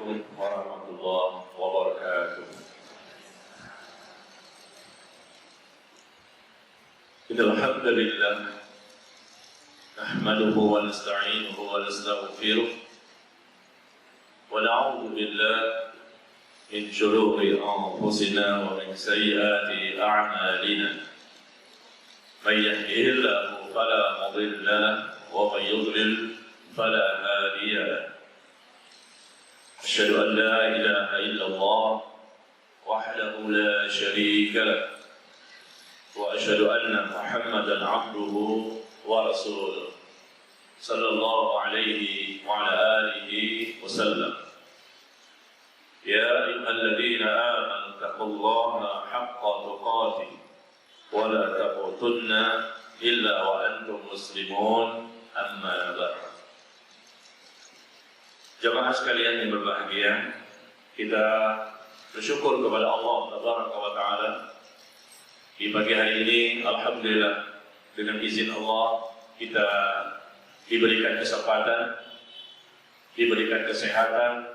عليكم ورحمة الله وبركاته. إن الحمد لله نحمده ونستعينه ونستغفره ونعوذ بالله من شرور أنفسنا ومن سيئات أعمالنا. من يهده الله فلا مضل له ومن يضلل فلا هادي له. أشهد أن لا إله إلا الله وحده لا شريك له وأشهد أن محمدا عبده ورسوله صلى الله عليه وعلى آله وسلم. يا أيها الذين آمنوا اتقوا الله حق تقاته ولا تموتن إلا وأنتم مسلمون. أما بعد. Jemaah sekalian yang berbahagia, kita bersyukur kepada Allah Tabaraka wa Ta'ala di pagi hari ini. Alhamdulillah, dengan izin Allah kita diberikan kesempatan, diberikan kesehatan,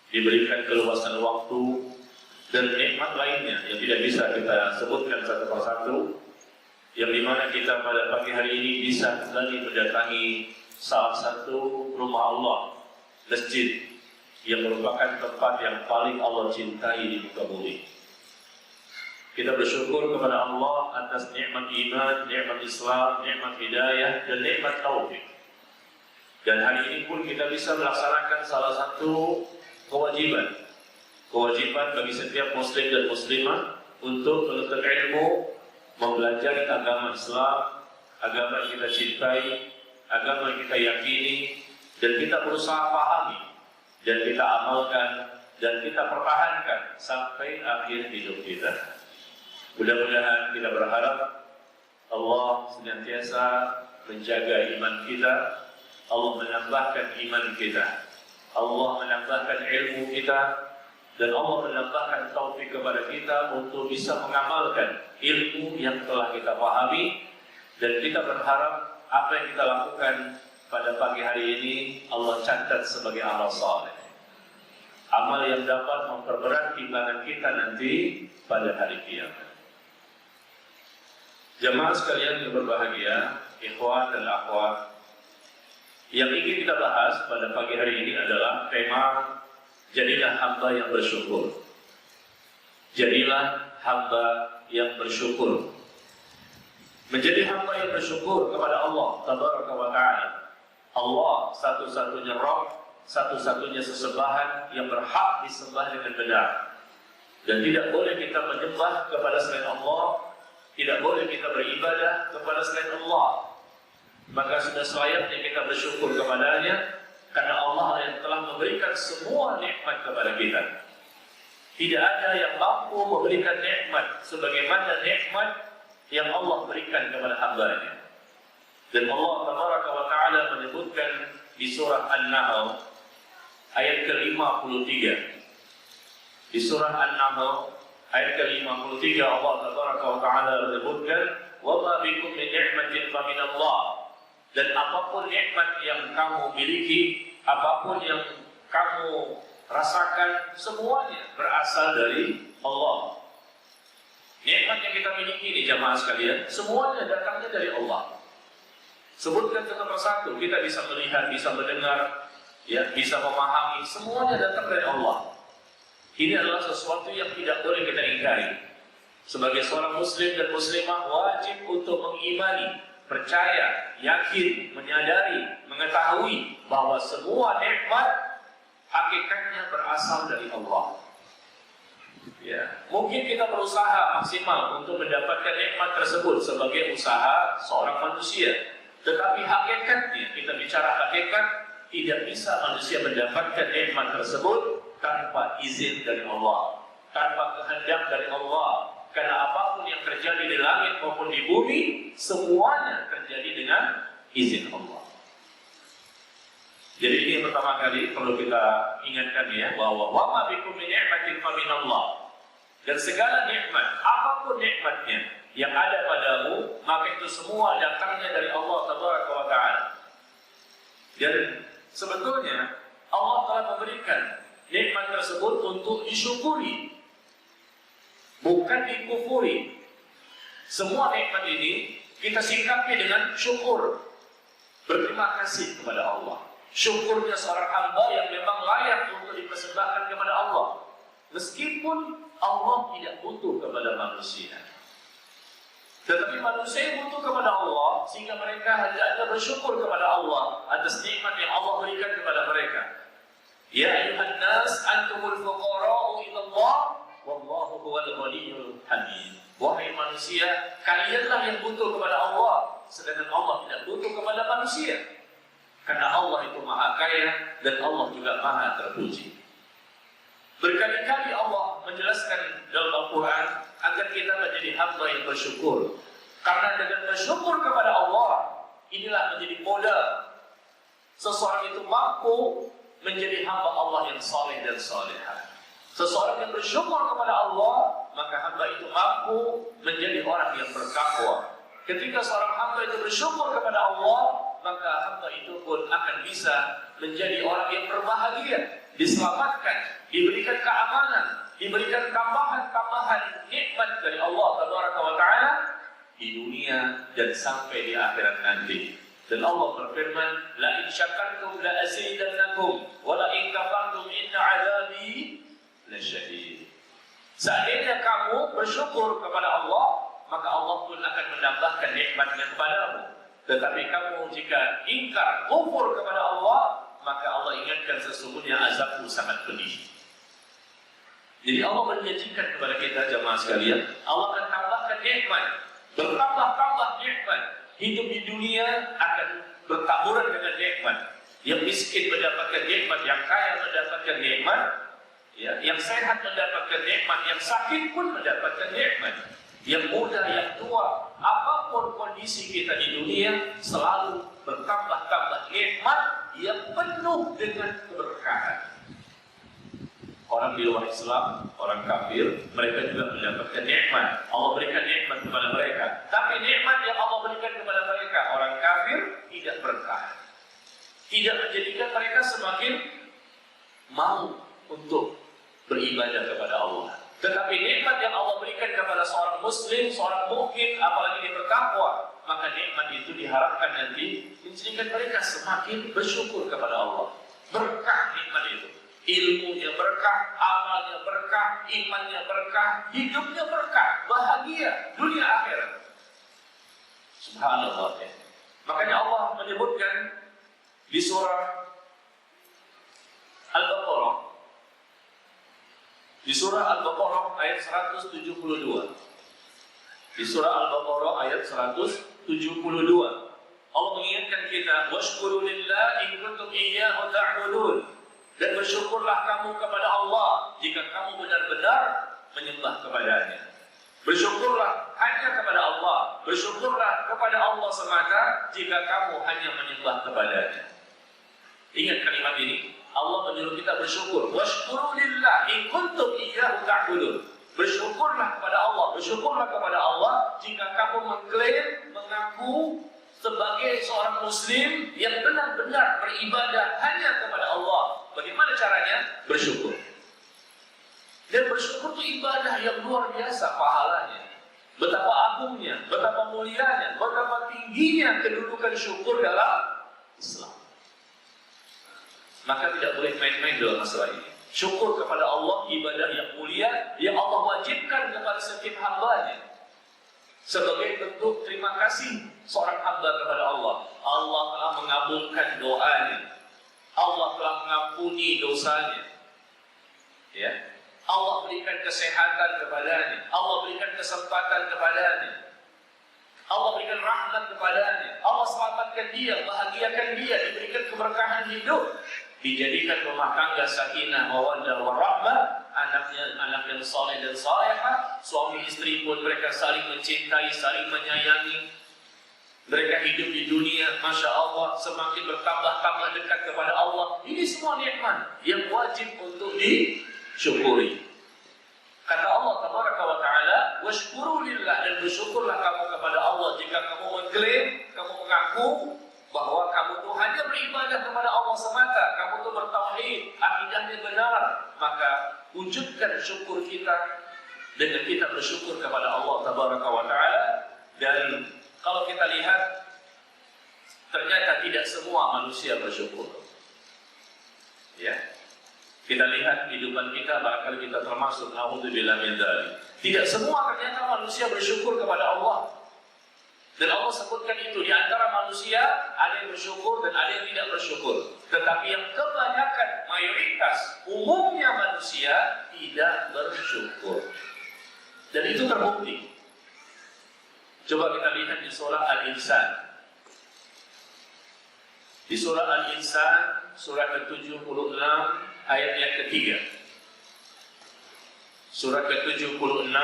diberikan keluasan waktu dan nikmat lainnya yang tidak bisa kita sebutkan satu persatu, yang dimana kita pada pagi hari ini bisa kembali mendatangi salah satu rumah Allah, masjid yang merupakan tempat yang paling Allah cintai di muka bumi. Kita bersyukur kepada Allah atas nikmat iman, nikmat Islam, nikmat hidayah, dan nikmat taufik. Dan hari ini pun kita bisa melaksanakan salah satu kewajiban bagi setiap muslim dan muslimah untuk menuntut ilmu, mempelajari agama Islam, agama yang kita cintai, agama yang kita yakini, dan kita berusaha pahami, dan kita amalkan, dan kita pertahankan sampai akhir hidup kita. Mudah-mudahan kita berharap Allah senantiasa menjaga iman kita, Allah menambahkan iman kita, Allah menambahkan ilmu kita, dan Allah menambahkan taufik kepada kita untuk bisa mengamalkan ilmu yang telah kita pahami. Dan kita berharap apa yang kita lakukan pada pagi hari ini Allah catat sebagai amal saleh, amal yang dapat memperberat timbangan kita nanti pada hari kiamat. Jemaah sekalian yang berbahagia, ikhwan dan akhwat, yang ingin kita bahas pada pagi hari ini adalah tema jadilah hamba yang bersyukur. Jadilah hamba yang bersyukur. Menjadi hamba yang bersyukur kepada Allah Tabaraka wa Ta'ala. Allah satu-satunya Rabb, satu-satunya sesembahan yang berhak disembah dengan benar. Dan tidak boleh kita menyembah kepada selain Allah, tidak boleh kita beribadah kepada selain Allah. Maka sudah selayaknya kita bersyukur kepadanya, karena Allah yang telah memberikan semua nikmat kepada kita. Tidak ada yang mampu memberikan nikmat sebagaimana nikmat yang Allah berikan kepada hamba-Nya. Dan Allah Tabaraka wa Ta'ala menyebutkan di surah An-Nahl ayat ke-53. Di surah An-Nahl ayat ke-53 Allah Tabaraka wa Ta'ala menyebutkan, "Wa ma bikum min ni'matin fa min Allah." Dan apapun nikmat yang kamu miliki, apapun yang kamu rasakan, semuanya berasal dari Allah. Nikmat yang kita miliki ini jamaah sekalian, semuanya datangnya dari Allah. Sebutkan satu persatu, kita bisa melihat, bisa mendengar, ya, bisa memahami, semuanya datang dari Allah. Ini adalah sesuatu yang tidak boleh kita ingkari. Sebagai seorang muslim dan muslimah wajib untuk mengimani, percaya, yakin, menyadari, mengetahui bahwa semua nikmat hakikatnya berasal dari Allah. Ya, mungkin kita berusaha maksimal untuk mendapatkan nikmat tersebut sebagai usaha seorang manusia, tetapi hakikatnya, kita bicara hakikat, tidak bisa manusia mendapatkan nikmat tersebut tanpa izin dari Allah, tanpa kehendak dari Allah. Karena apapun yang terjadi di langit maupun di bumi, semuanya terjadi dengan izin Allah. Jadi ini yang pertama kali perlu kita ingatkan, ya, bahwa wa ma bikum min ni'matin fa min Allah. Dan segala nikmat, apapun nikmatnya yang ada padamu, maka itu semua datangnya dari Allah Tabaraka wa Ta'ala. Dan sebetulnya Allah telah memberikan nikmat tersebut untuk disyukuri, bukan dikufuri. Semua nikmat ini kita sikapi dengan syukur, berterima kasih kepada Allah. Syukurnya seorang hamba yang memang layak untuk dipersembahkan kepada Allah, meskipun Allah tidak butuh kepada manusia. Tetapi manusia butuh kepada Allah, sehingga mereka hendaknya bersyukur kepada Allah atas nikmat yang Allah berikan kepada mereka. Ya ayuhan nas, antumul fuqara'u ila Allah, wallahu huwal ghaniyyul hamid. Wahai manusia, kalianlah yang butuh kepada Allah, sedangkan Allah tidak butuh kepada manusia. Karena Allah itu maha kaya dan Allah juga maha terpuji. Berkali-kali Allah menjelaskan dalam Al-Quran agar kita menjadi hamba yang bersyukur. Karena dengan bersyukur kepada Allah, inilah menjadi modal seseorang itu mampu menjadi hamba Allah yang saleh dan salehah. Seseorang yang bersyukur kepada Allah, maka hamba itu mampu menjadi orang yang bertakwa. Ketika seorang hamba itu bersyukur kepada Allah, maka hamba itu pun akan bisa menjadi orang yang berbahagia, diselamatkan, diberikan keamanan, diberikan tambahan-tambahan nikmat dari Allah Taala di dunia dan sampai di akhirat nanti. Dan Allah berfirman, la in syakartum la azidannakum wa la in kafartum inna 'adzabi lasyadid. Seandainya kamu bersyukur kepada Allah, maka Allah pun akan menambahkan nikmatnya kepadamu. Tetapi kamu jika ingkar, kufur kepada Allah, maka Allah ingatkan sesungguhnya azabku sangat pedih. Jadi Allah menjanjikan kepada kita jemaah sekalian, Allah akan tambahkan nikmat, bertambah-tambah nikmat. Hidup di dunia akan bertaburan dengan nikmat. Yang miskin mendapatkan nikmat, yang kaya mendapatkan nikmat, ya, yang sehat mendapatkan nikmat, yang sakit pun mendapatkan nikmat. Yang muda, yang tua, apapun kondisi kita di dunia, selalu bertambah-tambah nikmat yang penuh dengan keberkahan. Orang di luar Islam, orang kafir, mereka juga mendapatkan nikmat. Allah berikan nikmat kepada mereka. Tapi nikmat yang Allah berikan kepada mereka, orang kafir, tidak berkah. Tidak menjadikan mereka semakin mau untuk beribadah kepada Allah. Tetapi nikmat yang Allah berikan kepada seorang muslim, seorang mukmin, apalagi dia bertakwa, maka nikmat itu diharapkan nanti menjadikan mereka semakin bersyukur kepada Allah. Berkah nikmat itu. Ilmunya berkah, amalnya berkah, imannya berkah, hidupnya berkah, bahagia dunia akhirat. Subhanallah. Makanya Allah menyebutkan di surah Al-Baqarah, di surah Al-Baqarah ayat 172. Di surah Al-Baqarah ayat 172. Allah mengingatkan kita, washkuru lillah in kuntum iyyahu ta'budun. Dan bersyukurlah kamu kepada Allah jika kamu benar-benar menyembah kepadanya. Bersyukurlah hanya kepada Allah. Bersyukurlah kepada Allah semata jika kamu hanya menyembah kepadanya. Ingat kalimat ini. Allah menyuruh kita bersyukur. Washkuru lillah in kuntum iyyahu ta'budun. Bersyukurlah kepada Allah. Bersyukurlah kepada Allah jika kamu mengklaim, mengaku sebagai seorang muslim yang benar-benar beribadah hanya kepada Allah. Bagaimana caranya? Bersyukur. Dan bersyukur itu ibadah yang luar biasa pahalanya. Betapa agungnya, betapa mulianya, betapa tingginya kedudukan syukur dalam Islam. Maka tidak boleh main-main dalam masalah ini. Syukur kepada Allah, ibadah yang mulia yang Allah wajibkan kepada setiap hambanya. Sebagai bentuk terima kasih seorang hamba kepada Allah. Allah telah mengabulkan doanya. Allah telah mengampuni dosanya. Ya. Allah berikan kesehatan kepadanya. Allah berikan kesempatan kepadanya. Allah berikan rahmat kepadanya. Allah selamatkan dia, bahagiakan dia, diberikan keberkahan hidup. Dijadikan rumah tangga sakinah, mawaddah, warahmah, anaknya anak yang saleh dan salehah, suami istri pun mereka saling mencintai, saling menyayangi. Mereka hidup di dunia, masya Allah, semakin bertambah-tambah dekat kepada Allah. Ini semua nikmat yang wajib untuk disyukuri. Kata Allah Taala, washkuru lillah, dan bersyukurlah kamu kepada Allah jika kamu mengklaim, kamu mengaku bahwa kamu tuh hanya beribadah kepada Allah semata, kamu tuh bertauhid, akidahnya benar, wujudkan syukur kita dengan kita bersyukur kepada Allah Tabaraka wa Ta'ala. Dan kalau kita lihat, ternyata tidak semua manusia bersyukur. Ya, kita lihat kehidupan kita, barangkali kita termasuk, naudzubillah min dzalik. Tidak semua ternyata manusia bersyukur kepada Allah. Dan Allah sebutkan itu, di antara manusia ada yang bersyukur dan ada yang tidak bersyukur. Tetapi yang kebanyakan, mayoritas, umumnya manusia tidak bersyukur. Dan itu terbukti. Coba kita lihat di surah Al-Insan. Di surah Al-Insan, surah ke-76, ayat yang ketiga. Surah ke-76,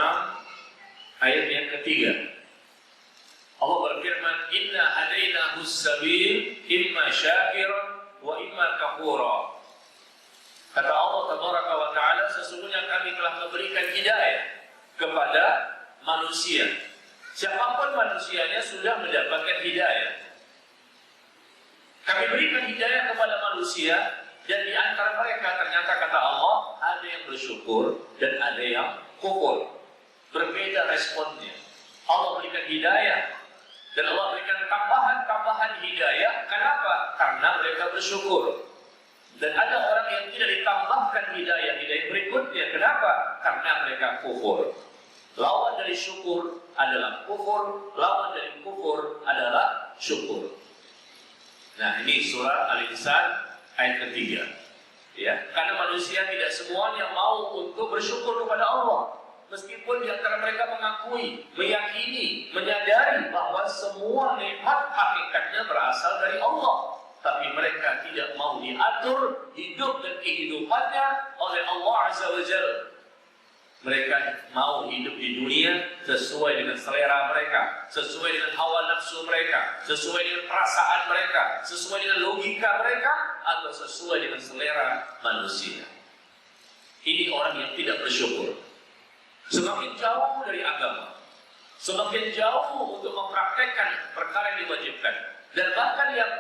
ayat yang ketiga. Allah berfirman, Inna hadainahu sabil, imma syakiran wa imma kafura. Kata Allah Tabaraka wa Ta'ala, sesungguhnya kami telah memberikan hidayah kepada manusia. Siapapun manusianya sudah mendapatkan hidayah. Kami berikan hidayah kepada manusia, dan di antara mereka ternyata kata Allah, ada yang bersyukur dan ada yang kufur. Berbeda responnya. Allah berikan hidayah dan Allah berikan tambahan hidayah. Kenapa? Karena mereka bersyukur. Dan ada orang yang tidak ditambahkan hidayah berikutnya. Kenapa? Karena mereka kufur. Lawan dari syukur adalah kufur, lawan dari kufur adalah syukur. Nah, ini surah Al-Insan ayat ketiga. Ya, karena manusia tidak semuanya mau untuk bersyukur kepada Allah. Meskipun di antara mereka mengakui, meyakini, menyadari bahwa semua nikmat hakikatnya berasal dari Allah, tapi mereka tidak mau diatur hidup dan kehidupannya oleh Allah Azza wa Jalla. Mereka mau hidup di dunia sesuai dengan selera mereka, sesuai dengan hawa nafsu mereka, sesuai dengan perasaan mereka, sesuai dengan logika mereka, atau sesuai dengan selera manusia. Ini orang yang tidak bersyukur. Semakin jauh dari agama, semakin jauh untuk mempraktekkan perkara yang diwajibkan, dan bahkan yang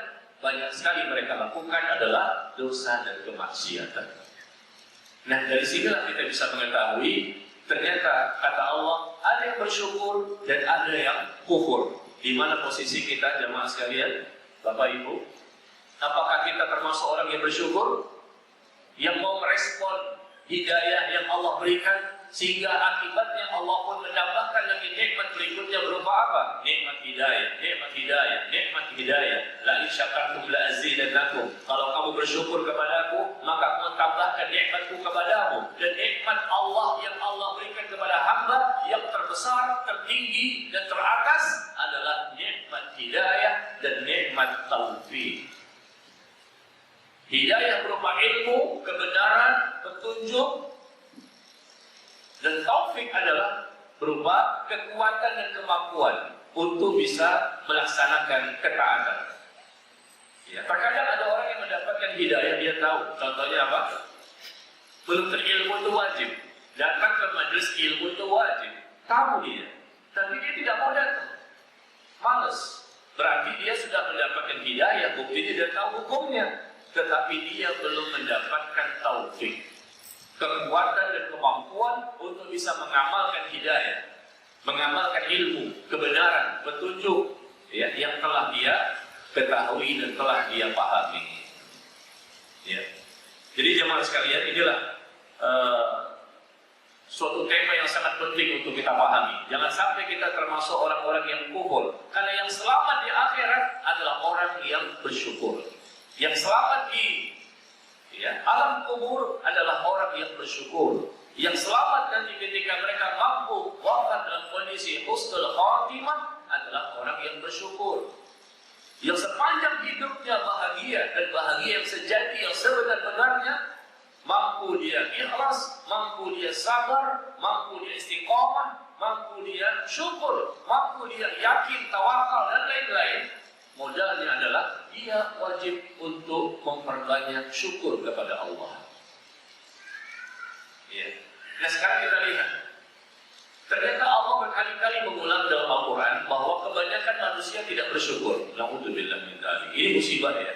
banyak sekali mereka lakukan adalah dosa dan kemaksiatan. Nah, dari sinilah kita bisa mengetahui ternyata kata Allah ada yang bersyukur dan ada yang kufur. Di mana posisi kita jamaah sekalian, Bapak Ibu? Apakah kita termasuk orang yang bersyukur, yang mau merespon hidayah yang Allah berikan, sehingga akibatnya Allah pun menambahkan lagi nikmat berikutnya berupa apa? Nikmat hidayah, nikmat hidayah, nikmat hidayah. La in syakartum la azidannakum. Kalau kamu bersyukur kepadaku, maka aku tambahkan nikmatku kepadamu. Dan nikmat Allah yang Allah berikan kepada hamba yang terbesar, tertinggi dan teratas adalah nikmat hidayah dan nikmat taufik. Hidayah berupa ilmu, kebenaran, petunjuk. Dan taufik adalah berupa kekuatan dan kemampuan untuk bisa melaksanakan ketaatan. Ya, terkadang ada orang yang mendapatkan hidayah, dia tahu. Contohnya apa? Menuntut ilmu itu wajib. Datang ke majelis ilmu itu wajib. Tahu dia. Tapi dia tidak mau datang. Males. Berarti dia sudah mendapatkan hidayah. Buktinya dia tahu hukumnya. Tetapi dia belum mendapatkan taufik, kekuatan dan kemampuan untuk bisa mengamalkan hidayah, mengamalkan ilmu, kebenaran, petunjuk ya, yang telah dia ketahui dan telah dia pahami. Ya. Jadi jemaah sekalian, inilah suatu tema yang sangat penting untuk kita pahami. Jangan sampai kita termasuk orang-orang yang kufur. Karena yang selamat di akhirat adalah orang yang bersyukur. Yang selamat di alam kubur adalah orang yang bersyukur. Yang selamat nanti ketika mereka mampu wafat dalam kondisi husnul khatimah adalah orang yang bersyukur. Yang sepanjang hidupnya bahagia, dan bahagia yang sejati, yang sebenar-benarnya, mampu dia ikhlas, mampu dia sabar, mampu dia istiqomah, mampu dia syukur, mampu dia yakin, tawakal dan lain-lain. Modalnya adalah dia wajib untuk memperbanyak syukur kepada Allah. Ya. Nah, sekarang kita lihat, ternyata Allah berkali-kali mengulang dalam Al-Quran bahwa kebanyakan manusia tidak bersyukur. Naudzubillah min dzalik. Ini musibah ya.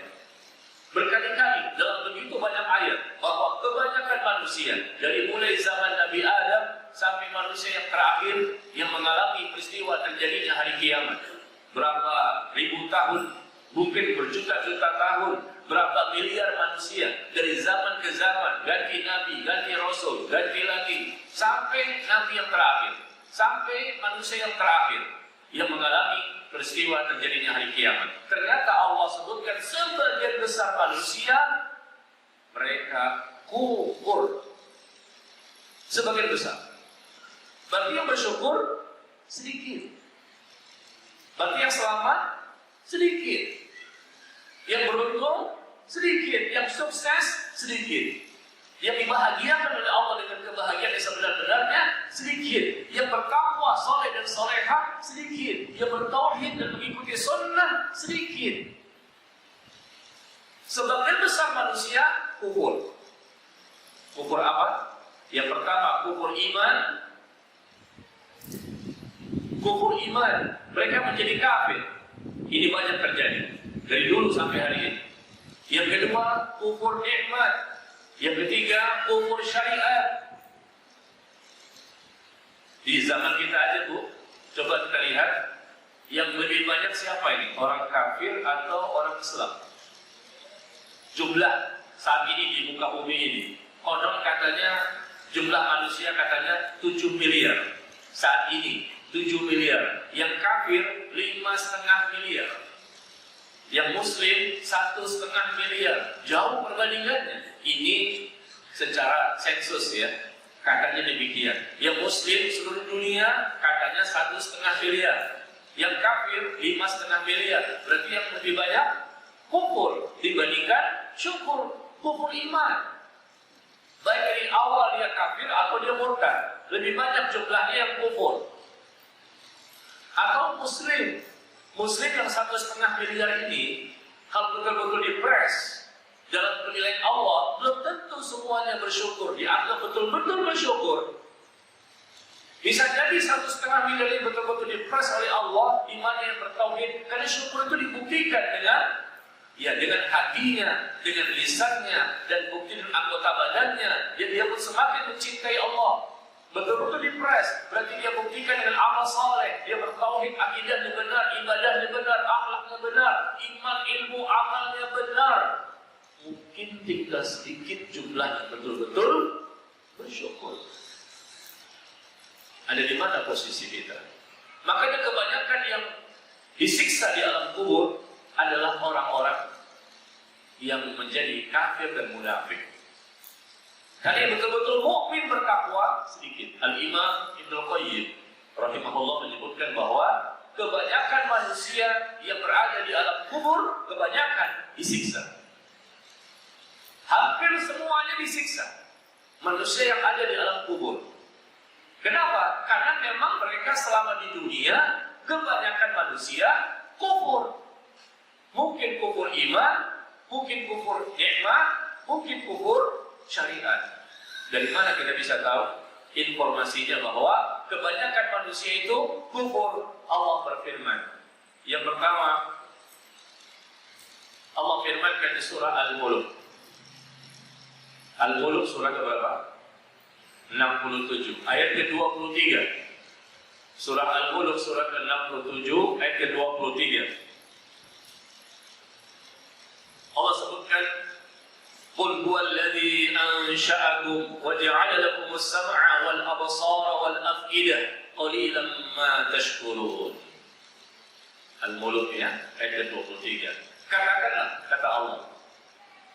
Berkali-kali dalam begitu banyak ayat bahwa kebanyakan manusia manusia, dari mulai zaman Nabi Adam sampai manusia yang terakhir yang mengalami peristiwa terjadinya hari kiamat. Berapa ribu tahun, mungkin berjuta-juta tahun, berapa miliar manusia dari zaman ke zaman, ganti nabi, ganti rasul, ganti lagi, sampai nabi yang terakhir, sampai manusia yang terakhir yang mengalami peristiwa terjadinya hari kiamat. Ternyata Allah sebutkan sebagian besar manusia mereka kufur. Sebagian besar. Berarti yang bersyukur sedikit. Berarti yang selamat sedikit. Yang beruntung sedikit. Yang sukses sedikit. Yang dibahagiakan oleh Allah dengan kebahagiaan yang sebenar-benarnya sedikit. Yang bertakwa, soleh dan solehah sedikit. Yang bertauhid dan mengikuti sunnah sedikit. Sebagian besar manusia kufur. Kufur apa? Yang pertama kufur iman. Kufur iman, mereka menjadi kafir. Ini banyak terjadi dari dulu sampai hari ini. Yang kedua kufur nikmat. Yang ketiga kufur syariat. Di zaman kita aja Bu, coba kita lihat yang lebih banyak siapa ini? Orang kafir atau orang Islam? Jumlah saat ini di muka bumi ini, konon katanya jumlah manusia katanya 7 miliar. Saat ini 7 miliar. Yang kafir 5,5 miliar. Yang muslim 1,5 miliar. Jauh perbandingannya. Ini secara sensus ya, katanya demikian. Yang muslim seluruh dunia katanya 1,5 miliar. Yang kafir 5,5 miliar. Berarti yang lebih banyak kufur dibandingkan syukur, kufur iman. Baik dari awal dia kafir atau dia murtad, lebih banyak jumlahnya yang kufur. Atau muslim yang 1,5 miliar ini, kalau betul-betul dipres dalam penilaian Allah, belum tentu semuanya bersyukur, dianggap betul-betul bersyukur. Bisa jadi 1,5 miliar ini betul-betul dipres oleh Allah, imannya yang bertauhid, karena syukur itu dibuktikan dengan hatinya, dengan lisannya, dan bukti dengan anggota badannya. Dia pun semakin mencintai Allah. Betul-betul dipres, berarti dia buktikan dengan amal saleh. Dia bertauhid, akidahnya benar, ibadahnya benar, akhlaknya benar, iman, ilmu, amalnya benar. Mungkin tinggal sedikit jumlahnya betul-betul bersyukur. Ada di mana posisi kita? Makanya kebanyakan yang disiksa di alam kubur adalah orang-orang yang menjadi kafir dan munafik. Karena yang betul-betul mukmin bertakwa sedikit. Al-Imam Ibnul Qayyim rahimahullah menyebutkan bahwa kebanyakan manusia yang berada di alam kubur kebanyakan disiksa. Hampir semuanya disiksa. Manusia yang ada di alam kubur. Kenapa? Karena memang mereka selama di dunia kebanyakan manusia kufur. Mungkin kufur iman, mungkin kufur nikmat, mungkin kufur syariat. Dari mana kita bisa tahu informasinya bahwa kebanyakan manusia itu kufur? Allah berfirman. Yang pertama, Allah firmankan di surah Al-Mulk. Al-Mulk surah keberapa? 67 ayat ke-23. Surah Al-Mulk surah ke-67 ayat ke-23. Allah sebutkan, "Qul huwallazi ansha'akum wa ja'ala lakumus sam'a wal absara wal af'idah qalilan ma tashkurun." Al-Mulk ya, ayat ke-23. Katakanlah, kata Allah.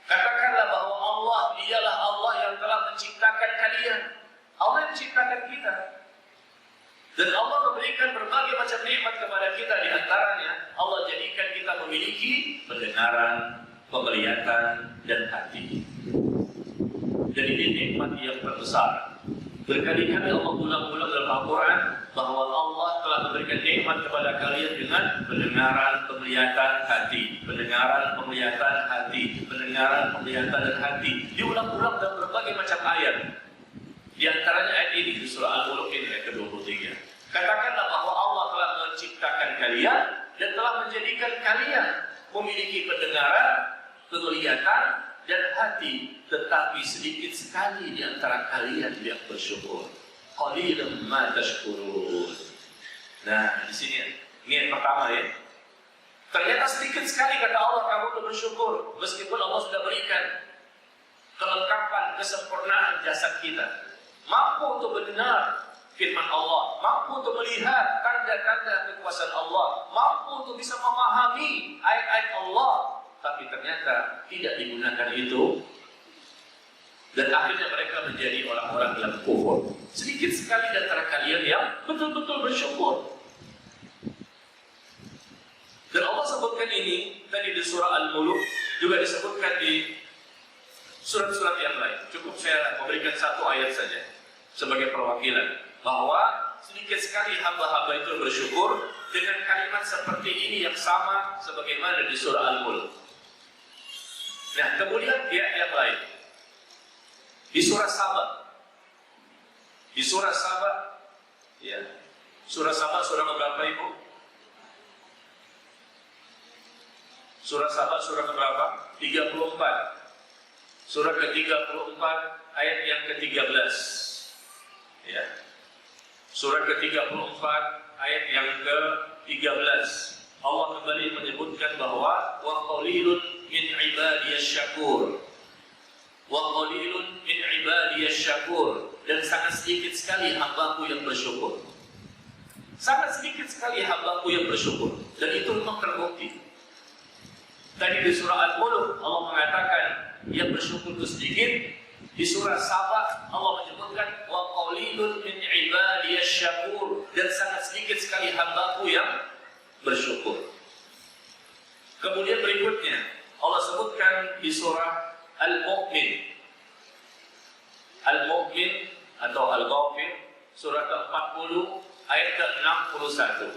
Katakanlah bahwa Allah dialah Allah yang telah menciptakan kalian. Allah yang menciptakan kita. Dan Allah memberikan berbagai macam nikmat kepada kita. Di antaranya Allah jadikan kita memiliki pendengaran, penglihatan, dan hati. Jadi ini nikmat yang terbesar. Berkali-kali Allah ulang-ulang dalam Al-Quran bahwa Allah telah memberikan nikmat kepada kalian dengan pendengaran, penglihatan, hati. Pendengaran, penglihatan, hati. Pendengaran, penglihatan, dan hati. Diulang-ulang dalam berbagai macam ayat. Di antaranya ayat ini di surah Al-Mulk ini ayat ke-23. Katakanlah bahwa Allah telah menciptakan kalian dan telah menjadikan kalian memiliki pendengaran, penglihatan, dan hati, tetapi sedikit sekali di antara kalian yang bersyukur. Qalilum ma tashkurun. Nah, di sini niat pertama ya. Ternyata sedikit sekali kata Allah kamu untuk bersyukur, meskipun Allah sudah berikan kelengkapan, kesempurnaan jasad kita, mampu untuk mendengar firman Allah, mampu untuk melihat tanda-tanda kekuasaan Allah, mampu untuk bisa memahami ayat-ayat Allah, tapi ternyata tidak digunakan itu, dan akhirnya mereka menjadi orang-orang yang kufur. Sedikit sekali di antara kalian yang betul-betul bersyukur. Dan Allah sebutkan ini tadi di surah Al-Mulk, juga disebutkan di surat-surat yang lain. Cukup saya memberikan satu ayat saja sebagai perwakilan, bahwa sedikit sekali hamba-hamba itu bersyukur dengan kalimat seperti ini yang sama sebagaimana di surah Al-Mulk. Nah, kemudian ayat yang lain di surah Saba. Di surah Saba, ya, surah Saba surah berapa Ibu? Surah Saba surah berapa? 34. Surah ke-34 ayat yang ke-13. Ya. Surah ke-34 ayat yang ke-13. Allah kembali menyebutkan bahwa wa qalilun min ibadiyasy syakur. Wa qalilun min ibadiyasy syakur, dan sangat sedikit sekali hambaku yang bersyukur. Sangat sedikit sekali hambaku yang bersyukur, dan itu memang terbukti. Tadi di surah Al-Mulk Allah mengatakan yang bersyukur itu sedikit. Di surah Saba Allah menyebutkan wa qalilun min ibadiyasy syakur, dan sangat sedikit sekali hambaku yang bersyukur. Kemudian berikutnya Allah sebutkan di surah Al-Mu'min. Al-Mu'min atau Al-Ghafir, surah ke-40 ayat ke-61.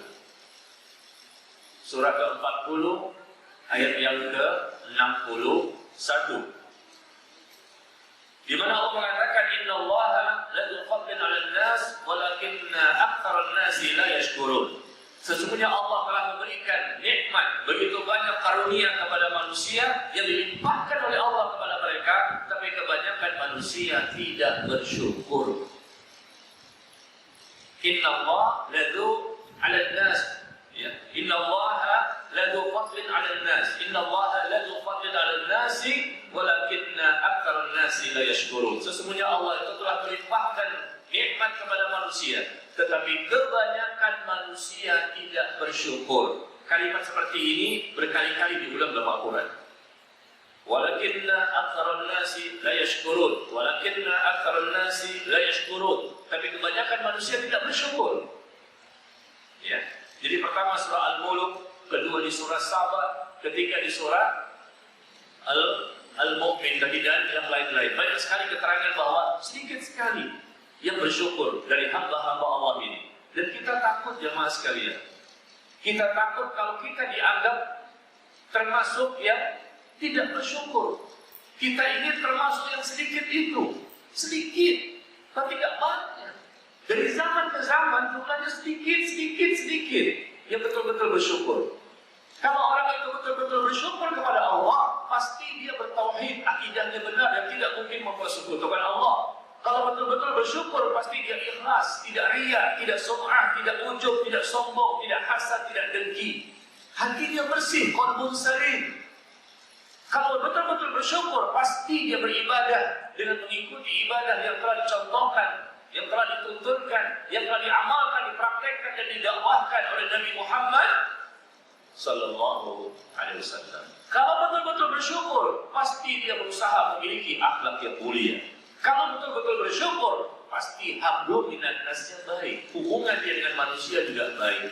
Surah ke-40 ayat yang ke-61, di mana Allah mengatakan innallaha ladzul fadlin 'alan nas walakinna aktsaran nasi la yashkurun. Sesungguhnya Allah telah memberikan nikmat begitu banyak karunia kepada manusia yang dilimpahkan oleh Allah kepada mereka, tapi kebanyakan manusia tidak bersyukur. Innallaha ladzul 'alan nas, ya, innallaha ladzul fadlin 'alan nas, innallaha ladzul fadlin 'alan nasi walakinna aktsaran nasi la yashkurun. Sesungguhnya Allah itu telah melimpahkan nikmat kepada manusia, tetapi kebanyakan manusia tidak bersyukur. Kalimat seperti ini berkali-kali diulang dalam Al-Quran. Walakinna aktsaran nasi la yashkurun, walakinna aktsaran nasi la yashkurun. Tapi kebanyakan manusia tidak bersyukur. Ya. Jadi pertama surah Al-Mulk, kedua di surah Saba, ketiga di surah Al-Mu'min, dan yang lain-lain. Banyak sekali keterangan bahwa sedikit sekali yang bersyukur dari hamba-hamba Allah ini. Dan kita takut jemaah sekalian. Kita takut kalau kita dianggap termasuk yang tidak bersyukur. Kita ingin termasuk yang sedikit itu. Sedikit, tapi tidak banyak. Dari zaman ke zaman jumlahnya sedikit yang betul-betul bersyukur. Kalau orang itu betul-betul bersyukur kepada Allah, pasti dia bertauhid, akidahnya benar dan tidak mungkin mempersekutukan Allah. Kalau betul-betul bersyukur, pasti dia ikhlas, tidak riya, tidak sum'ah, tidak ujub, tidak sombong, tidak hasad, tidak dengki. Hatinya bersih, qalbun salim. Kalau betul-betul bersyukur, pasti dia beribadah dengan mengikuti ibadah yang telah dicontohkan, yang telah dituntunkan, yang telah diamalkan, dipraktekkan dan didakwahkan oleh Nabi Muhammad sallallahu alaihi wasallam. Kalau betul-betul bersyukur, pasti dia berusaha memiliki akhlak yang mulia. Kalau betul-betul bersyukur, pasti hablum minan nasnya baik. Hubungan dia dengan manusia juga baik.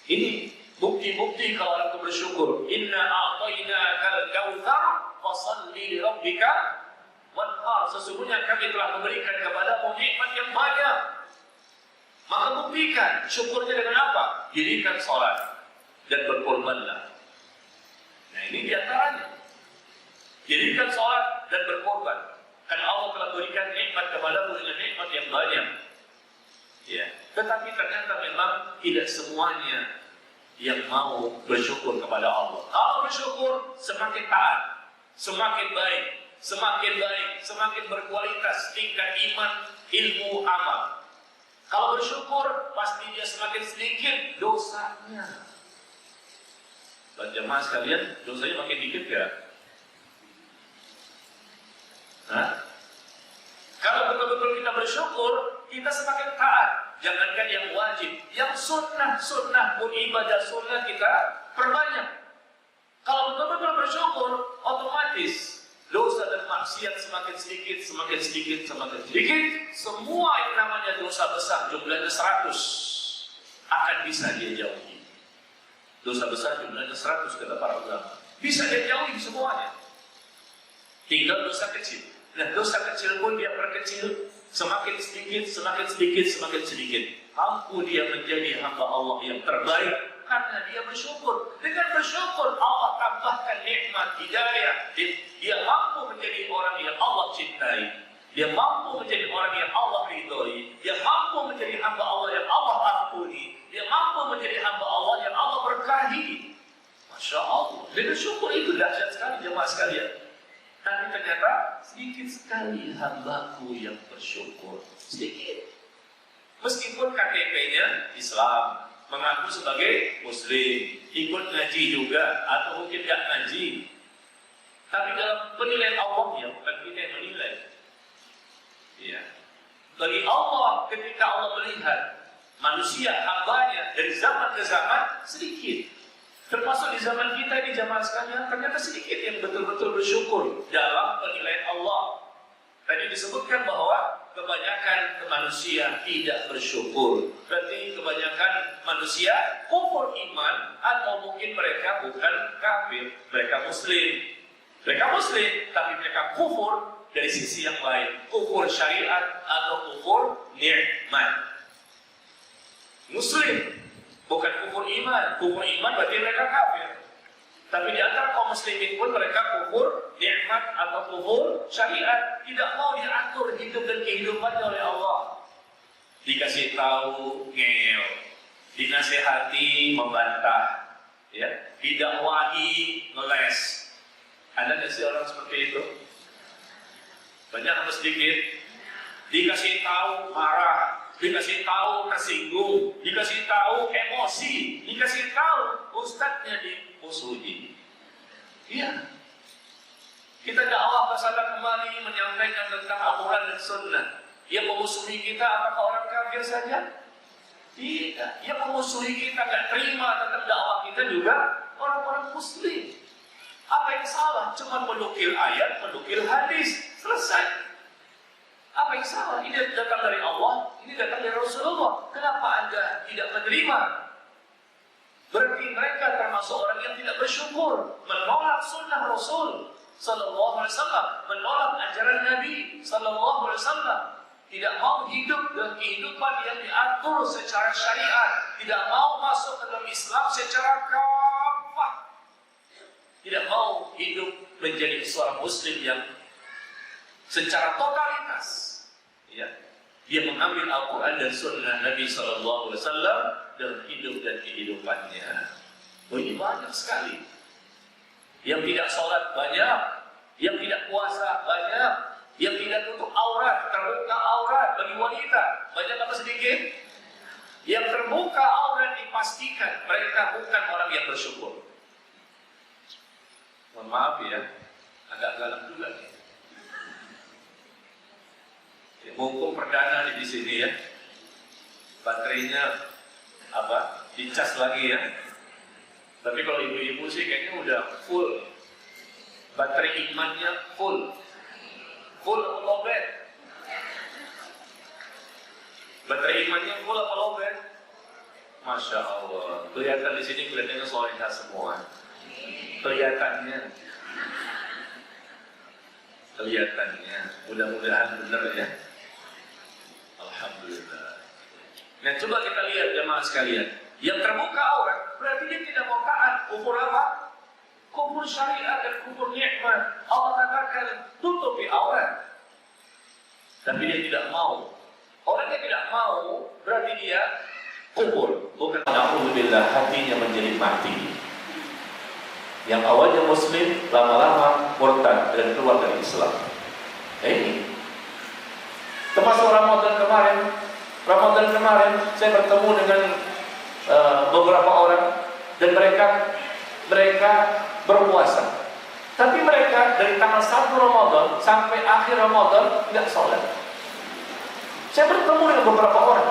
Ini bukti-bukti kalau orang itu bersyukur. Inna a'tainakal kautsar fashalli li rabbika wanhar. Sesungguhnya kami telah memberikan kepadamu nikmat yang banyak. Maka buktikan syukurnya dengan apa? Dirikan sholat dan berkorbanlah. Nah, ini diantaranya. Dirikan sholat dan berkorban. Karena Allah telah berikan nikmat kepadamu dengan nikmat yang banyak. Ya. Tetapi ternyata memang tidak semuanya yang mau bersyukur kepada Allah. Kalau bersyukur semakin taat, semakin baik, semakin baik, semakin berkualitas tingkat iman, ilmu, amal. Kalau bersyukur, pasti dia semakin sedikit dosanya. Dan jemaah sekalian, dosanya makin dikit gak? Hah? Kalau betul-betul kita bersyukur, kita semakin taat. Jangankan yang wajib, yang sunnah pun ibadah sunnah kita perbanyak. Kalau betul-betul bersyukur, otomatis dosa dan maksiat semakin sedikit, semakin sedikit, semakin sedikit. Semua yang namanya dosa besar, jumlahnya 100, akan bisa dia jauhi. Dosa besar jumlahnya 100 kata para ulama. Bisa dia jauhi semuanya. Tinggal dosa kecil. Nah, dosa kecil pun dia perkecil, semakin sedikit, semakin sedikit, semakin sedikit. Mampu dia menjadi hamba Allah yang terbaik karena dia bersyukur. Dengan bersyukur Allah tambahkan nikmat hidayah. Dia mampu menjadi orang yang Allah cintai. Dia mampu menjadi orang yang Allah ridhoi. Dia mampu menjadi hamba Allah yang Allah ampuni. Dia mampu menjadi hamba Allah yang Allah berkahi. Masya Allah. Dengan syukur itu dahsyat sekali jemaah sekalian. Tapi ternyata sedikit sekali hambaku yang bersyukur. Sedikit. Meskipun KTP-nya Islam, mengaku sebagai Muslim, ikut ngaji juga, atau mungkin tidak ngaji. Tapi dalam penilaian Allah, ya bukan kita yang menilai. Ya. Bagi Allah, ketika Allah melihat manusia, hambanya, dari zaman ke zaman, sedikit. Termasuk di zaman kita di zaman sekalian, ternyata sedikit yang betul-betul bersyukur dalam penilaian Allah. Tadi disebutkan bahwa kebanyakan manusia tidak bersyukur. Berarti kebanyakan manusia kufur iman, atau mungkin mereka bukan kafir, mereka muslim. Mereka muslim, tapi mereka kufur dari sisi yang lain. Kufur syariat atau kufur nikmat. Muslim bukan kufur iman. Kufur iman berarti mereka kafir. Tapi di antara kaum muslimin pun mereka kufur nikmat atau kufur syariat. Tidak mau diatur hidup dan kehidupannya oleh Allah. Dikasih tahu ngeyel, dinasehati membantah, ya, didakwahi ngeles. Ada nggak sih orang seperti itu? Banyak atau sedikit? Dikasih tahu marah, dikasih tahu tersinggung, dikasih tahu emosi, dikasih tahu ustadznya dimusuhi. Iya. Kita dakwah ke sana kemari menyampaikan tentang Al-Quran dan Sunnah. Yang memusuhi kita apakah orang kafir saja? Tidak. Yang memusuhi kita nggak terima tentang dakwah kita juga orang-orang Muslim. Apa yang salah? Cuma menukil ayat, menukil hadis, selesai. Apa yang salah? Ini datang dari Allah, ini datang dari Rasulullah. Kenapa Anda tidak menerima? Berarti mereka termasuk orang yang tidak bersyukur, menolak sunnah Rasul Sallallahu Alaihi Wasallam, menolak ajaran Nabi Sallallahu Alaihi Wasallam. Tidak mau hidup dengan kehidupan yang diatur secara syariat, tidak mau masuk ke dalam Islam secara kafah, tidak mau hidup menjadi seorang Muslim yang secara totalitas, ya, dia mengambil Al-Quran dan Sunnah Nabi Sallallahu Alaihi Wasallam dalam hidup dan kehidupannya. Oh, ini banyak sekali. Yang tidak sholat banyak, yang tidak puasa banyak, yang tidak tutup aurat, terbuka aurat bagi wanita banyak apa sedikit? Yang terbuka aurat dipastikan mereka bukan orang yang bersyukur. Mohon maaf ya, agak galak juga nih. Mumpung perdana di sini ya, baterainya apa? Dicas lagi ya. Tapi kalau ibu-ibu sih kayaknya udah full, baterai imannya full apa lowbat? Baterai imannya full apa lowbat? Masya Allah, kelihatan di sini kelihatannya solehah semua. Kelihatannya, mudah-mudahan benar ya. Alhamdulillah. Nah, coba kita lihat jemaah sekalian. Yang terbuka aurat berarti dia tidak mau taat. Kufur apa? Kufur syariat dan kufur nikmat. Allah katakan tutupi aurat, tapi dia tidak mau. Orang yang tidak mau berarti dia kufur. Bukan na'udzubillah, hatinya menjadi mati. Yang awalnya muslim, lama-lama murtad dan keluar dari Islam. Ini termasuk Ramadan kemarin saya bertemu dengan beberapa orang dan mereka berpuasa. Tapi mereka dari tanggal 1 Ramadan sampai akhir Ramadan nggak sholat. Saya bertemu dengan beberapa orang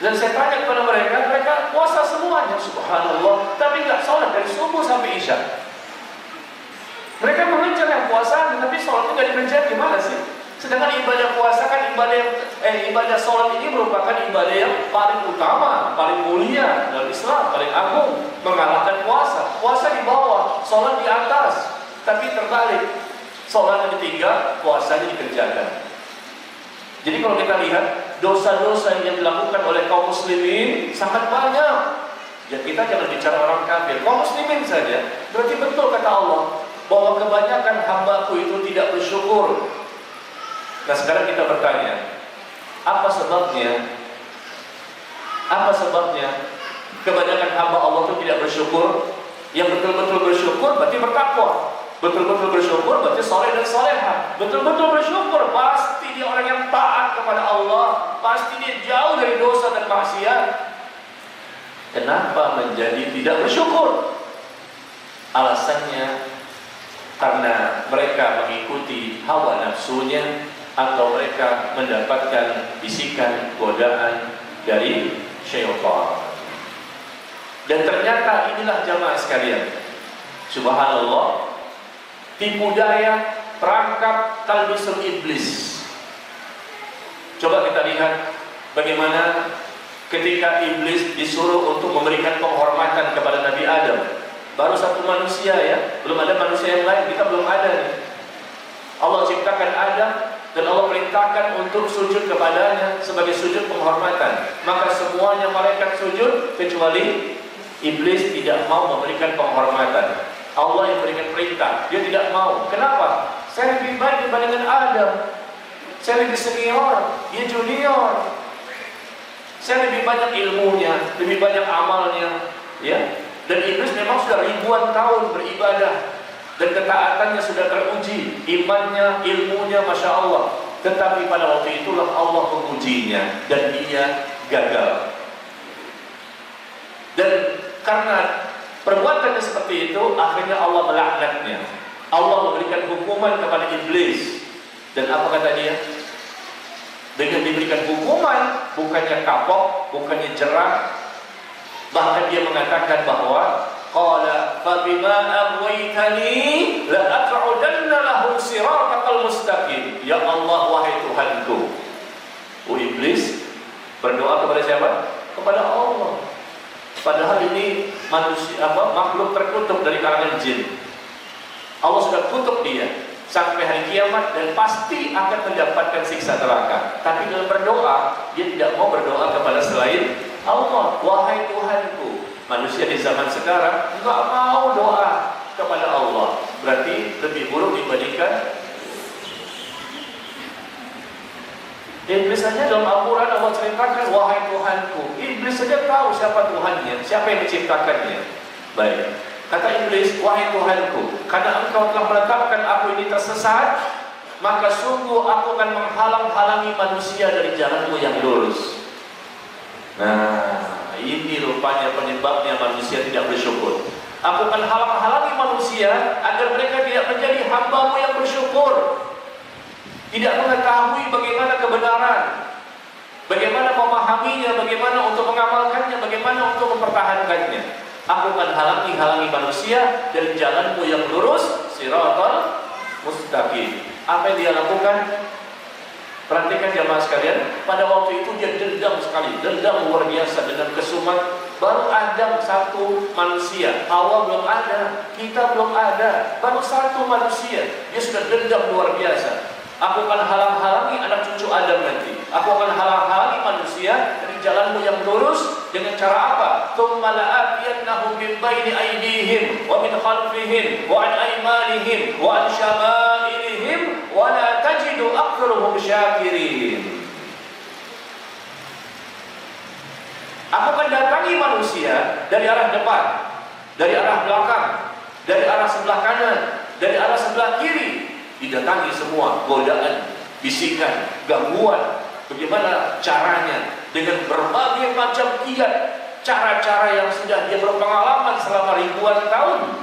dan saya tanya kepada mereka puasa semuanya, subhanallah, tapi nggak sholat dari subuh sampai isya. Mereka mengejar yang puasa, tapi sholatnya nggak dikejar, gimana sih? Sedangkan ibadah puasa kan ibadah sholat ini merupakan ibadah yang paling utama, paling mulia dalam Islam, paling agung, mengalahkan puasa. Puasa di bawah, sholat di atas. Tapi terbalik, sholatnya ditinggal, puasanya dikerjakan. Jadi kalau kita lihat dosa-dosa yang dilakukan oleh kaum muslimin sangat banyak. Ya kita jangan bicara orang kafir, kaum muslimin saja. Berarti betul kata Allah bahwa kebanyakan hambaku itu tidak bersyukur. Nah sekarang kita bertanya, apa sebabnya? Apa sebabnya kebanyakan hamba Allah itu tidak bersyukur? Yang betul-betul bersyukur berarti bertakwa. Betul-betul bersyukur berarti soleh dan soleha. Betul-betul bersyukur pasti dia orang yang taat kepada Allah. Pasti dia jauh dari dosa dan maksiat. Kenapa menjadi tidak bersyukur? Alasannya karena mereka mengikuti hawa nafsunya, atau mereka mendapatkan bisikan godaan dari syaitan. Dan ternyata inilah jamaah sekalian, subhanallah, tipu daya perangkap talbisul iblis. Coba kita lihat bagaimana ketika iblis disuruh untuk memberikan penghormatan kepada Nabi Adam. Baru satu manusia ya, belum ada manusia yang lain, kita belum ada nih. Allah ciptakan Adam dan Allah perintahkan untuk sujud kepadanya sebagai sujud penghormatan. Maka semuanya malaikat sujud kecuali iblis tidak mau memberikan penghormatan. Allah yang berikan perintah, dia tidak mau. Kenapa? Saya lebih baik dibandingkan Adam. Saya lebih senior, dia junior. Saya lebih banyak ilmunya, lebih banyak amalnya, ya. Dan iblis memang sudah ribuan tahun beribadah dan ketaatannya sudah teruji, imannya, ilmunya, masya Allah. Tetapi pada waktu itulah Allah mengujinya dan dia gagal. Dan karena perbuatannya seperti itu, akhirnya Allah melaknatnya. Allah memberikan hukuman kepada iblis. Dan apa kata dia? Dengan diberikan hukuman, bukannya kapok, bukannya jerah, bahkan dia mengatakan bahwa qala fa bima aghwaytani la aq'udanna lahum siratal mustaqim. Ya Allah, wahai Tuhanku. Iblis berdoa kepada siapa? Kepada Allah. Padahal ini manusia, makhluk terkutuk dari kalangan jin. Allah sudah kutuk dia sampai hari kiamat dan pasti akan mendapatkan siksa neraka. Tapi dalam berdoa, dia tidak mau berdoa kepada selain Allah. Wahai Tuhanku. Manusia di zaman sekarang enggak mau doa kepada Allah. Berarti lebih buruk dibandingkan iblis saja. Dalam Al-Quran Allah ceritakan, wahai Tuhanku. Iblis saja tahu siapa Tuhannya, siapa yang menciptakannya. Baik, kata iblis, wahai Tuhanku, karena engkau telah menetapkan aku ini tersesat, maka sungguh aku akan menghalang-halangi manusia dari jalanmu yang lurus. Nah, ini rupanya penyebabnya manusia tidak bersyukur. Aku akan halang-halangi manusia agar mereka tidak menjadi hamba-Mu yang bersyukur, tidak mengetahui bagaimana kebenaran, bagaimana memahaminya, bagaimana untuk mengamalkannya, bagaimana untuk mempertahankannya. Aku akan halangi manusia dari jalanmu yang lurus, siratal mustaqim. Apa yang dia lakukan? Perhatikan jamaah sekalian, pada waktu itu dia dendam sekali, dendam luar biasa, dendam kesumat. Baru Adam satu manusia, Hawa belum ada, kita belum ada, baru satu manusia, dia sudah dendam luar biasa. Aku akan halang-halangi anak cucu Adam nanti. Aku akan halang-halangi manusia dari jalanmu yang lurus dengan cara apa? Tsumma la'atiyannahum min baini aydihim wa min khalfihim wa an aymanihim wa an syama'ilihim wa la tajidu aktsarahum syakirin. Aku akan datangi manusia dari arah depan, dari arah belakang, sebelah kanan, dari arah sebelah kiri, didatangi semua godaan, bisikan, gangguan. Bagaimana caranya? Dengan berbagai macam kiat, cara-cara yang sudah dia berpengalaman selama ribuan tahun.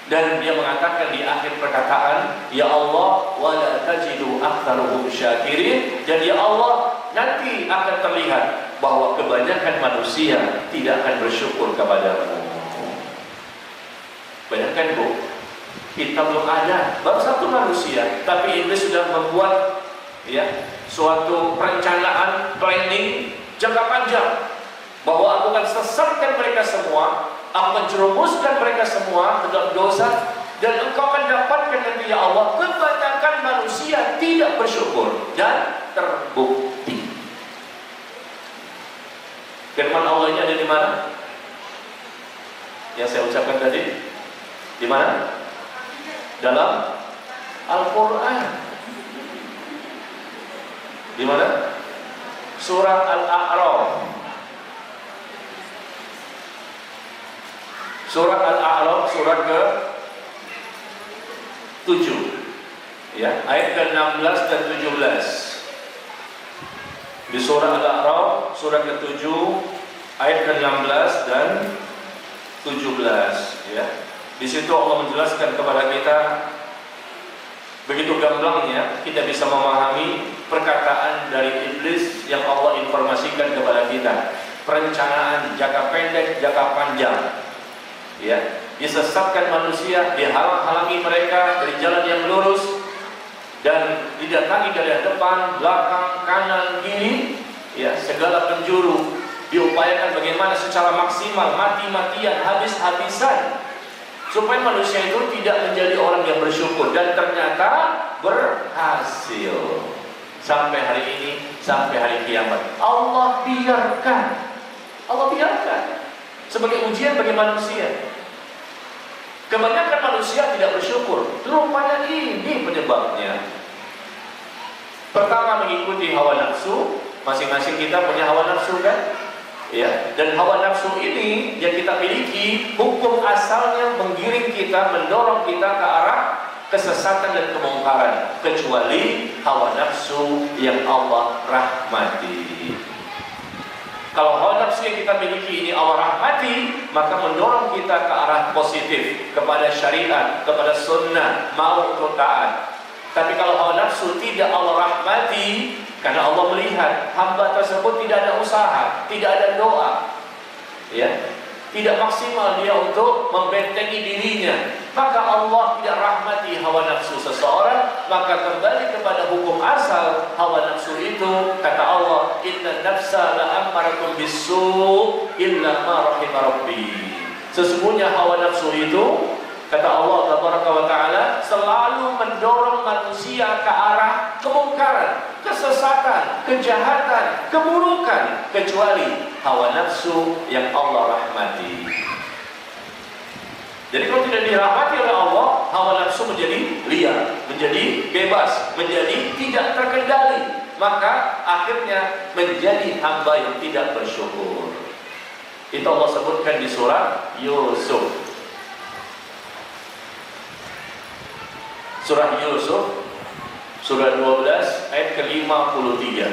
Dan dia mengatakan di akhir perkataan, ya Allah, wala tajidu aktsaruhum syakirin. Dan ya Allah, nanti akan terlihat bahwa kebanyakan manusia tidak akan bersyukur kepadamu. Bayangkan Bu, kita belum ada, baru satu manusia, tapi iblis sudah membuat suatu perencanaan, planning jangka panjang, bahwa aku akan sesatkan mereka semua, aku menjerumuskan mereka semua ke dalam dosa, dan engkau akan dapatkan nanti ya Allah kebanyakan manusia tidak bersyukur. Dan terbukti firman Allah ini ada di mana? Yang saya ucapkan tadi di mana? Dalam Al-Quran. Di mana? Surah Al-A'raf. Surah Al-A'raf, surah ke-7, ayat ke-16 dan 17. Di surah Al-A'raf, surah ke-7, ayat ke-16 dan 17. Di situ Allah menjelaskan kepada kita begitu gamblangnya kita bisa memahami perkataan dari iblis yang Allah informasikan kepada kita. Perencanaan jangka pendek, jangka panjang. Disesatkan manusia, dihalang-halangi mereka dari jalan yang lurus, dan didatangi dari depan, belakang, kanan, kiri, segala penjuru. Diupayakan bagaimana secara maksimal, mati-matian, habis-habisan, supaya manusia itu tidak menjadi orang yang bersyukur. Dan ternyata berhasil sampai hari ini, sampai hari kiamat. Allah biarkan sebagai ujian bagi manusia. Kebanyakan manusia tidak bersyukur. Rupanya ini penyebabnya. Pertama, mengikuti hawa nafsu. Masing-masing kita punya hawa nafsu kan? Dan hawa nafsu ini yang kita miliki, hukum asalnya menggiring kita, mendorong kita ke arah kesesatan dan kemungkaran, kecuali hawa nafsu yang Allah rahmati. Kalau hawa nafsu yang kita miliki ini Allah rahmati, maka mendorong kita ke arah positif, kepada syariat, kepada sunnah, mau untuk taat. Tapi kalau hawa nafsu tidak Allah rahmati, karena Allah melihat hamba tersebut tidak ada usaha, tidak ada doa, tidak maksimal dia untuk membentengi dirinya, maka Allah tidak rahmati hawa nafsu seseorang. Maka kembali kepada hukum asal hawa nafsu itu, kata Allah, inna nafsa la'ammaratun bisu' illa ma rahima rabbi. Sesungguhnya hawa nafsu itu, kata Allah Tabaraka wa Ta'ala, selalu mendorong manusia ke arah kemungkaran, kesesatan, kejahatan, keburukan, kecuali hawa nafsu yang Allah rahmati. Jadi kalau tidak dirahmati oleh Allah, hawa nafsu menjadi liar, menjadi bebas, menjadi tidak terkendali, maka akhirnya menjadi hamba yang tidak bersyukur. Itu Allah sebutkan di surah Yusuf. Surah Yusuf, surah 12 ayat ke-53.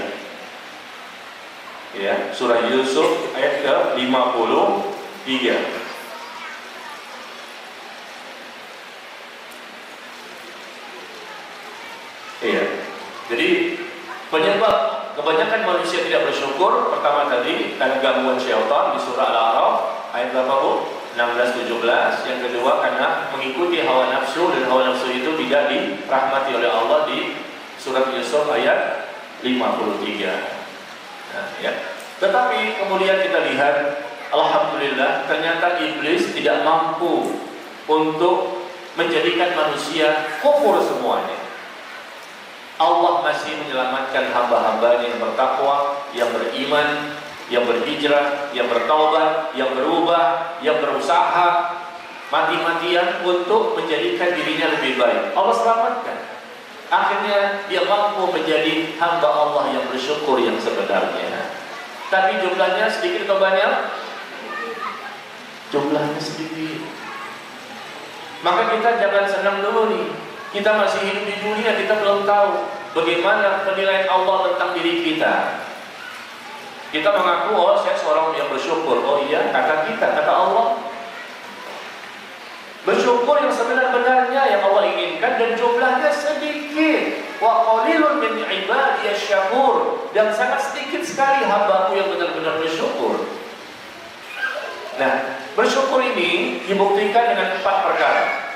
Surah Yusuf ayat ke-53. Jadi penyebab kebanyakan manusia tidak bersyukur, pertama tadi karena gangguan syaitan di surah Al-A'raf ayat berapa Bu? 16-17. Yang kedua karena mengikuti hawa nafsu, dan hawa nafsu itu tidak dirahmati oleh Allah di surat Yusuf ayat 53. Tetapi kemudian kita lihat, alhamdulillah, ternyata iblis tidak mampu untuk menjadikan manusia kufur semuanya. Allah masih menyelamatkan hamba-hambanya yang bertakwa, yang beriman, yang berhijrah, yang bertaubat, yang berubah, yang berusaha mati-matian untuk menjadikan dirinya lebih baik. Allah selamatkan. Akhirnya dia mampu menjadi hamba Allah yang bersyukur yang sebenarnya. Tapi jumlahnya sedikit atau banyak? Jumlahnya sedikit. Maka kita jangan senang dulu nih. Kita masih hidup di dunia, kita belum tahu bagaimana penilaian Allah tentang diri kita. Kita mengaku, oh saya seorang yang bersyukur. Oh iya, kata kita, kata Allah. Bersyukur yang sebenar-benarnya yang Allah inginkan dan jumlahnya sedikit. Wa qalilun min ibadiyasy syakur, dan sangat sedikit sekali hambaku yang benar-benar bersyukur. Nah, bersyukur ini dibuktikan dengan 4 perkara.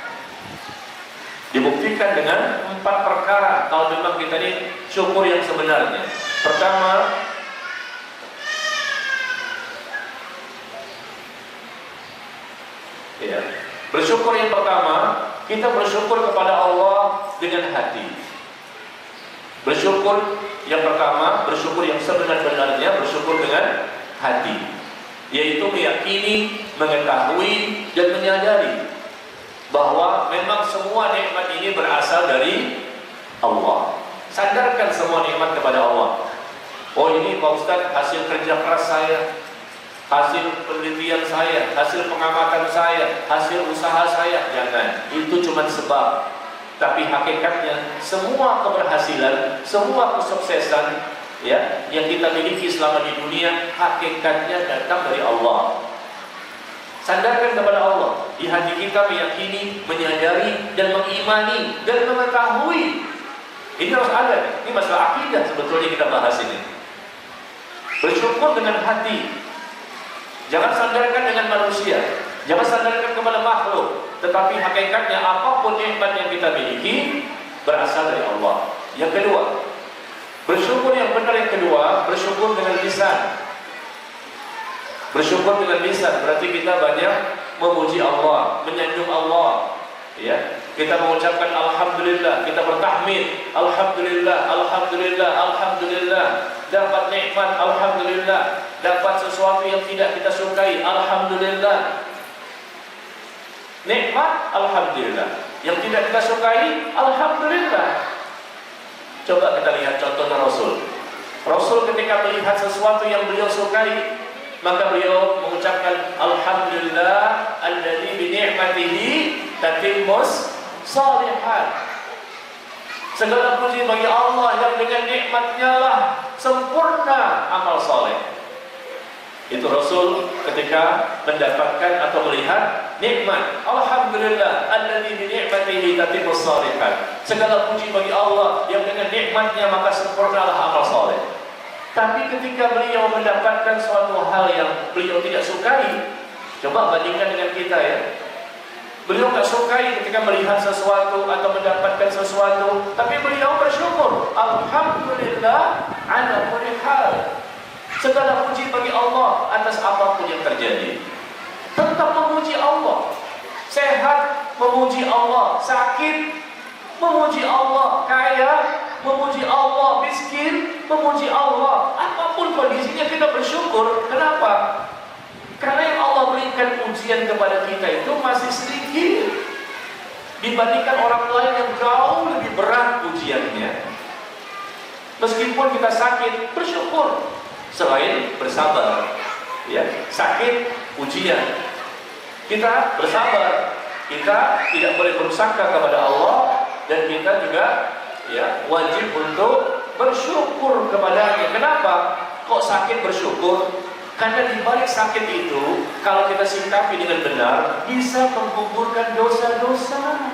Dibuktikan dengan 4 perkara kalau memang kita ini syukur yang sebenarnya. Pertama, ya, bersyukur yang pertama, kita bersyukur kepada Allah dengan hati. Bersyukur yang pertama, bersyukur yang sebenar-benarnya, bersyukur dengan hati, yaitu meyakini, mengetahui, dan menyadari bahwa memang semua nikmat ini berasal dari Allah. Sandarkan semua nikmat kepada Allah. Oh ini Pak Ustaz hasil kerja keras saya, hasil penelitian saya, hasil pengamatan saya, hasil usaha saya. Jangan, itu cuma sebab. Tapi hakikatnya semua keberhasilan, semua kesuksesan ya yang kita miliki selama di dunia, hakikatnya datang dari Allah. Sandarkan kepada Allah. Di hati kita meyakini, menyadari, dan mengimani, dan mengetahui. Ini harus ada. Ini masalah akidah sebetulnya kita bahas ini. Bersyukur dengan hati. Jangan sandarkan dengan manusia. Jangan sandarkan kepada makhluk. Tetapi hakikatnya apapun nikmat yang kita miliki berasal dari Allah. Yang kedua, bersyukur yang benar yang kedua, bersyukur dengan lisan. Bersyukur dengan lisan berarti kita banyak memuji Allah, menyanjung Allah. Ya, kita mengucapkan alhamdulillah, kita bertahmid, alhamdulillah, alhamdulillah, alhamdulillah. Dapat nikmat, alhamdulillah. Dapat sesuatu yang tidak kita sukai, alhamdulillah. Nikmat, alhamdulillah. Yang tidak kita sukai, alhamdulillah. Coba kita lihat contohnya Rasul. Rasul ketika melihat sesuatu yang beliau sukai, maka beliau mengucapkan alhamdulillah alladzi bi ni'matihi tatimmus shalihat. Segala puji bagi Allah yang dengan nikmatnya lah sempurna amal saleh. Itu Rasul ketika mendapatkan atau melihat nikmat. Alhamdulillah alladzi bi ni'matihi tatimmus shalihat. Segala puji bagi Allah yang dengan nikmatnya maka sempurnalah amal saleh. Tapi ketika beliau mendapatkan suatu hal yang beliau tidak sukai, coba bandingkan dengan kita ya. Beliau tidak sukai ketika melihat sesuatu atau mendapatkan sesuatu, tapi beliau bersyukur. Alhamdulillah ala kulli hal. Segala puji bagi Allah atas apapun yang terjadi. Tetap memuji Allah. Sehat, memuji Allah. Sakit, memuji Allah. Kaya, memuji Allah. Miskin, memuji Allah. Apapun kondisinya kita bersyukur. Kenapa? Karena yang Allah berikan ujian kepada kita itu masih sedikit dibandingkan orang lain yang jauh lebih berat ujiannya. Meskipun kita sakit, bersyukur. Selain bersabar, ya, sakit ujian, kita bersabar. Kita tidak boleh bersangka kepada Allah, dan kita juga ya wajib untuk bersyukur kepadanya. Kenapa? Kok sakit bersyukur? Karena di balik sakit itu, kalau kita sikapi dengan benar, bisa menggugurkan dosa-dosa.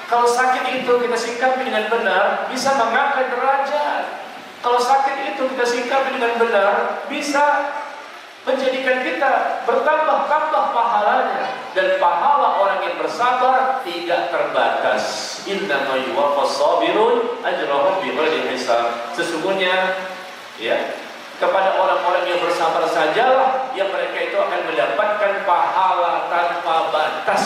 Kalau sakit itu kita sikapi dengan benar, bisa mengangkat derajat. Kalau sakit itu kita sikapi dengan benar, bisa menjadikan kita bertambah-tambah pahalanya. Dan pahala orang yang bersabar tidak terbatas. Innama yuwaffas sabirun ajrahum bighairi hisab. Sesungguhnya ya, kepada orang-orang yang bersabar sajalah yang mereka itu akan mendapatkan pahala tanpa batas.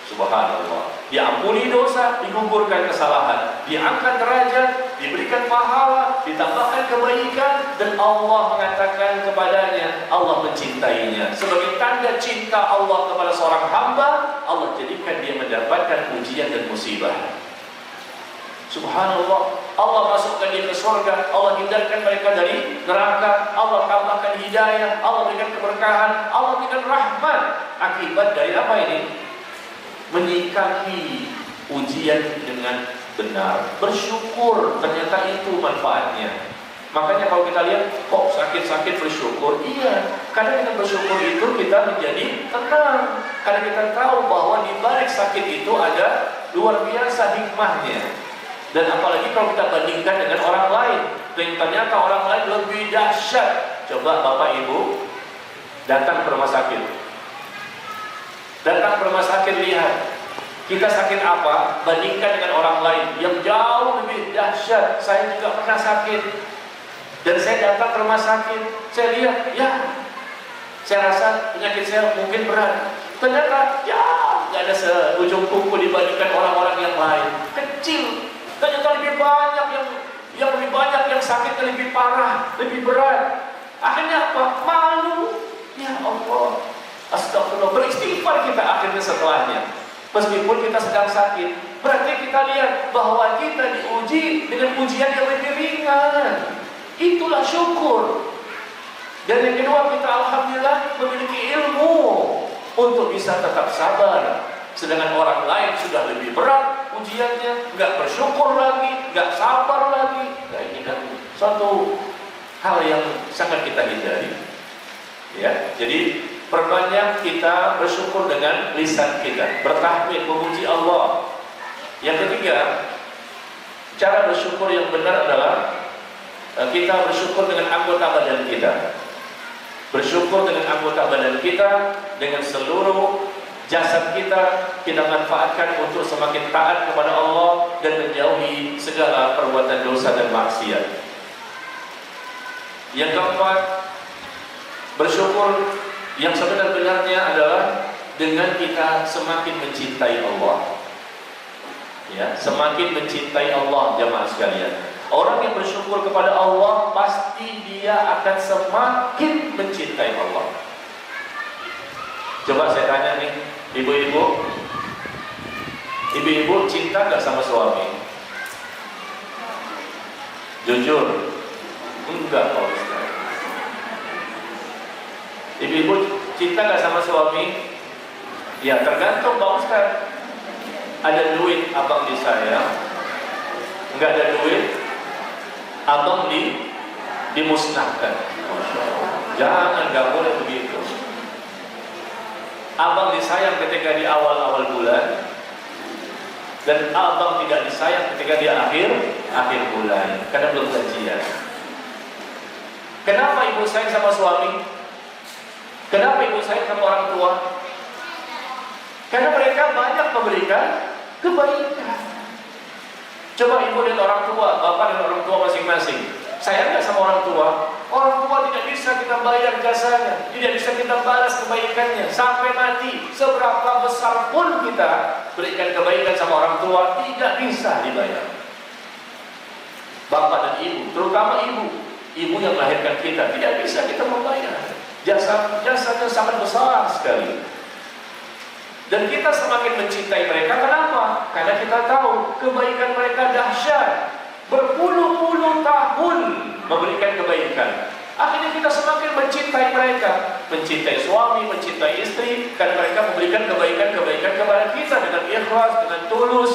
Subhanallah. Diampuni dosa, digugurkan kesalahan, diangkat derajat, diberikan pahala, ditambahkan kebaikan, dan Allah mengatakan kepadanya, Allah mencintainya. Sebagai tanda cinta Allah kepada seorang hamba, Allah jadikan dia mendapatkan ujian dan musibah. Subhanallah, Allah masukkan dia ke surga, Allah hindarkan mereka dari neraka, Allah tambahkan hidayah, Allah berikan keberkahan, Allah berikan rahmat. Akibat dari apa ini? Menyikapi ujian dengan benar, bersyukur, ternyata itu manfaatnya. Makanya kalau kita lihat, kok sakit-sakit bersyukur? Iya, karena kita bersyukur itu kita menjadi tenang. Karena kita tahu bahwa di balik sakit itu ada luar biasa hikmahnya. Dan apalagi kalau kita bandingkan dengan orang lain, dan ternyata orang lain lebih dahsyat. Coba Bapak Ibu datang ke rumah sakit. Datang ke rumah sakit, lihat kita sakit apa, bandingkan dengan orang lain yang jauh lebih dahsyat. Saya juga pernah sakit. Dan saya datang ke rumah sakit, saya lihat, ya, saya rasa penyakit saya mungkin berat. Ternyata, ya, nggak ada seujung kuku dibandingkan orang-orang yang lain. Kecil. Ternyata lebih banyak yang lebih banyak yang sakitnya lebih parah, lebih berat. Akhirnya apa? Malu. Ya Allah, astagfirullah. Beristighfar kita akhirnya setelahnya. Meskipun kita sedang sakit, berarti kita lihat bahwa kita diuji dengan ujian yang lebih ringan. Itulah syukur. Dan yang kedua, kita alhamdulillah memiliki ilmu untuk bisa tetap sabar. Sedangkan orang lain sudah lebih berat ujiannya, nggak bersyukur lagi, nggak sabar lagi. Nah, ini kan suatu hal yang sangat kita hindari. Ya, jadi perbanyak kita bersyukur dengan lisan kita, bertahmid, memuji Allah. Yang ketiga, cara bersyukur yang benar adalah kita bersyukur dengan anggota badan kita. Bersyukur dengan anggota badan kita, dengan seluruh jasad kita, kita manfaatkan untuk semakin taat kepada Allah dan menjauhi segala perbuatan dosa dan maksiat. Yang keempat, bersyukur yang sebenar-benarnya adalah dengan kita semakin mencintai Allah. Ya, semakin mencintai Allah, jamaah sekalian. Orang yang bersyukur kepada Allah pasti dia akan semakin mencintai Allah. Coba saya tanya nih, ibu-ibu, ibu-ibu cinta gak sama suami? Jujur, enggak Pak Ustaz. Ibu-ibu cinta gak sama suami? Ya tergantung Pak Ustaz. Ada duit abang disayang, enggak ada duit abang dimusnahkan. Jangan, nggak boleh begitu. Abang disayang ketika di awal-awal bulan, dan abang tidak disayang ketika di akhir bulan, karena belum gajian. Kenapa ibu sayang sama suami? Kenapa ibu sayang sama orang tua? Karena mereka banyak memberikan kebaikan. Coba ibu dan orang tua, bapak dan orang tua masing-masing. Sayang nggak sama orang tua? Orang tua tidak bisa kita bayar jasanya, tidak bisa kita balas kebaikannya sampai mati. Seberapa besar pun kita berikan kebaikan sama orang tua, tidak bisa dibayar. Bapak dan ibu, terutama ibu yang melahirkan kita, tidak bisa kita membayar. Jasanya sangat besar sekali. Dan kita semakin mencintai mereka, kenapa? Karena kita tahu kebaikan mereka dahsyat, berpuluh-puluh tahun memberikan kebaikan. Akhirnya kita semakin mencintai mereka, mencintai suami, mencintai istri, karena mereka memberikan kebaikan-kebaikan kepada kita dengan ikhlas, dengan tulus.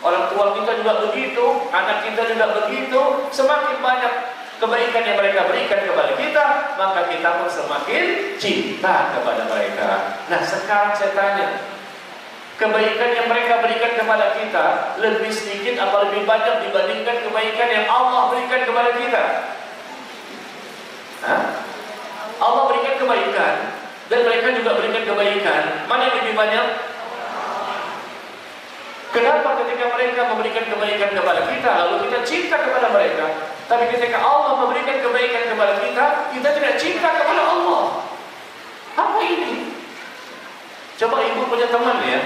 Orang tua kita juga begitu, anak kita juga begitu. Semakin banyak kebaikan yang mereka berikan kepada kita, maka kita pun semakin cinta kepada mereka. Nah sekarang saya tanya, kebaikan yang mereka berikan kepada kita lebih sedikit atau lebih banyak dibandingkan kebaikan yang Allah berikan kepada kita? Hah? Allah berikan kebaikan dan mereka juga berikan kebaikan. Mana yang lebih banyak? Kenapa ketika mereka memberikan kebaikan kepada kita, lalu kita cinta kepada mereka, tapi ketika Allah memberikan kebaikan kepada kita, kita tidak cinta kepada Allah? Apa ini? Coba ibu punya teman ya.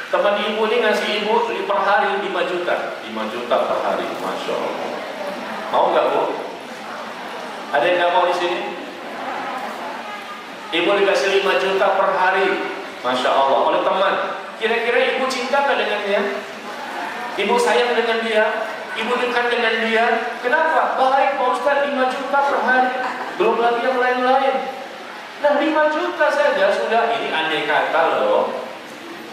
Teman ibu ini ngasih ibu per hari 5 juta. 5 juta per hari, Masya Allah. Mau nggak bu? Ada yang nggak mau di sini? Ibu dikasih 5 juta per hari, Masya Allah, oleh teman. Kira-kira ibu cinta nggak dengannya? Ibu sayang dengan dia, ibu dekat dengan dia. Kenapa? Baik Pak Ustaz, 5 juta per hari. Belum lagi yang lain-lain. Nah 5 juta saja sudah, ini andai kata loh.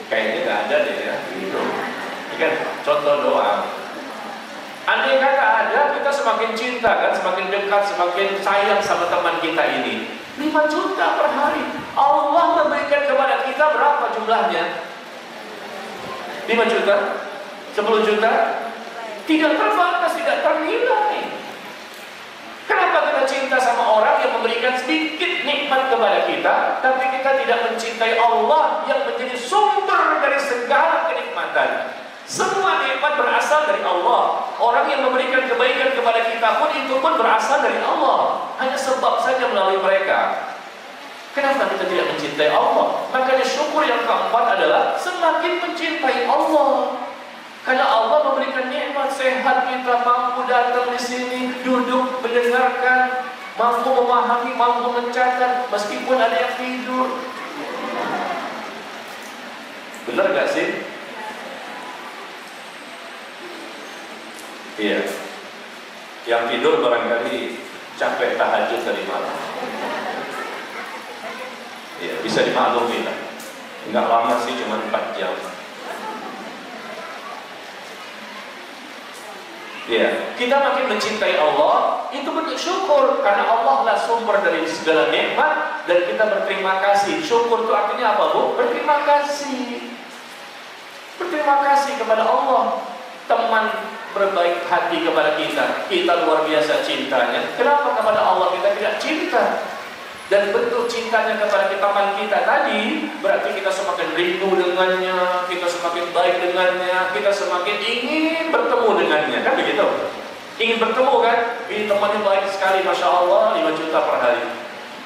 Kayaknya nggak ada deh ya, gitu. Ini kan contoh doang. Andai kata ada, kita semakin cinta kan, semakin dekat, semakin sayang sama teman kita ini. 5 juta per hari. Allah memberikan kepada kita berapa jumlahnya? 5 juta? 10 juta? Tidak terbatas, tidak ternilai. Kenapa kita cinta sama orang yang memberikan sedikit nikmat kepada kita, tapi kita tidak mencintai Allah yang menjadi sumber dari segala kenikmatan? Semua nikmat berasal dari Allah. Orang yang memberikan kebaikan kepada kita pun itu pun berasal dari Allah. Hanya sebab saja melalui mereka. Kenapa kita tidak mencintai Allah? Makanya syukur yang keempat adalah semakin mencintai Allah. Karena Allah memberikan nikmat sehat, kita mampu datang di sini, duduk, mendengarkan, mampu memahami, mampu mencatat, meskipun ada yang tidur. Benar gak sih? Iya. Yang tidur barangkali capek tahajud dari malam. Iya, bisa dimaklumi lah. Enggak lama sih, cuma 4 jam. Ya, kita makin mencintai Allah, itu bentuk syukur karena Allah lah sumber dari segala nikmat dan kita berterima kasih. Syukur itu artinya apa, Bu? Berterima kasih. Berterima kasih kepada Allah. Teman berbaik hati kepada kita, kita luar biasa cintanya. Kenapa kepada Allah kita tidak cinta? Dan bentuk cintanya kepada teman kita tadi berarti kita semakin rindu dengannya, kita semakin baik dengannya, kita semakin ingin bertemu dengannya, kan begitu? Ingin bertemu kan? Ini temannya baik sekali, Masya Allah, 5 juta per hari.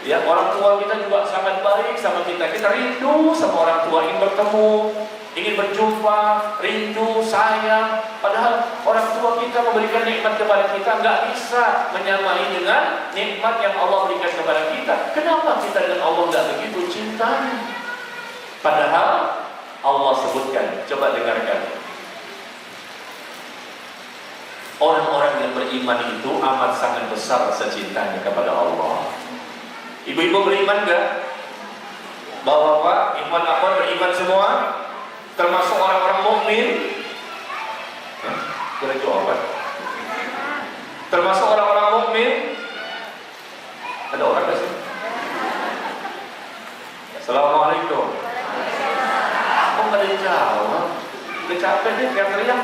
Ya, orang tua kita juga sangat baik sama kita. Kita rindu sama orang tua, ingin bertemu, ingin berjumpa, rindu, sayang. Padahal orang tua kita memberikan nikmat kepada kita nggak bisa menyamai dengan nikmat yang Allah berikan kepada kita. Kenapa kita dengan Allah nggak begitu cintanya? Padahal Allah sebutkan, coba dengarkan. Orang-orang yang beriman itu amat sangat besar rasa cintanya kepada Allah. Ibu-ibu beriman nggak? Bapak-bapak, ikhwan akhwat beriman semua? Termasuk orang-orang mukmin? Boleh jawaban? Termasuk orang-orang mukmin? Ada orang nggak sih? Assalamualaikum. Kok nggak ada yang jawab? Udah capek nih, teriak-teriak.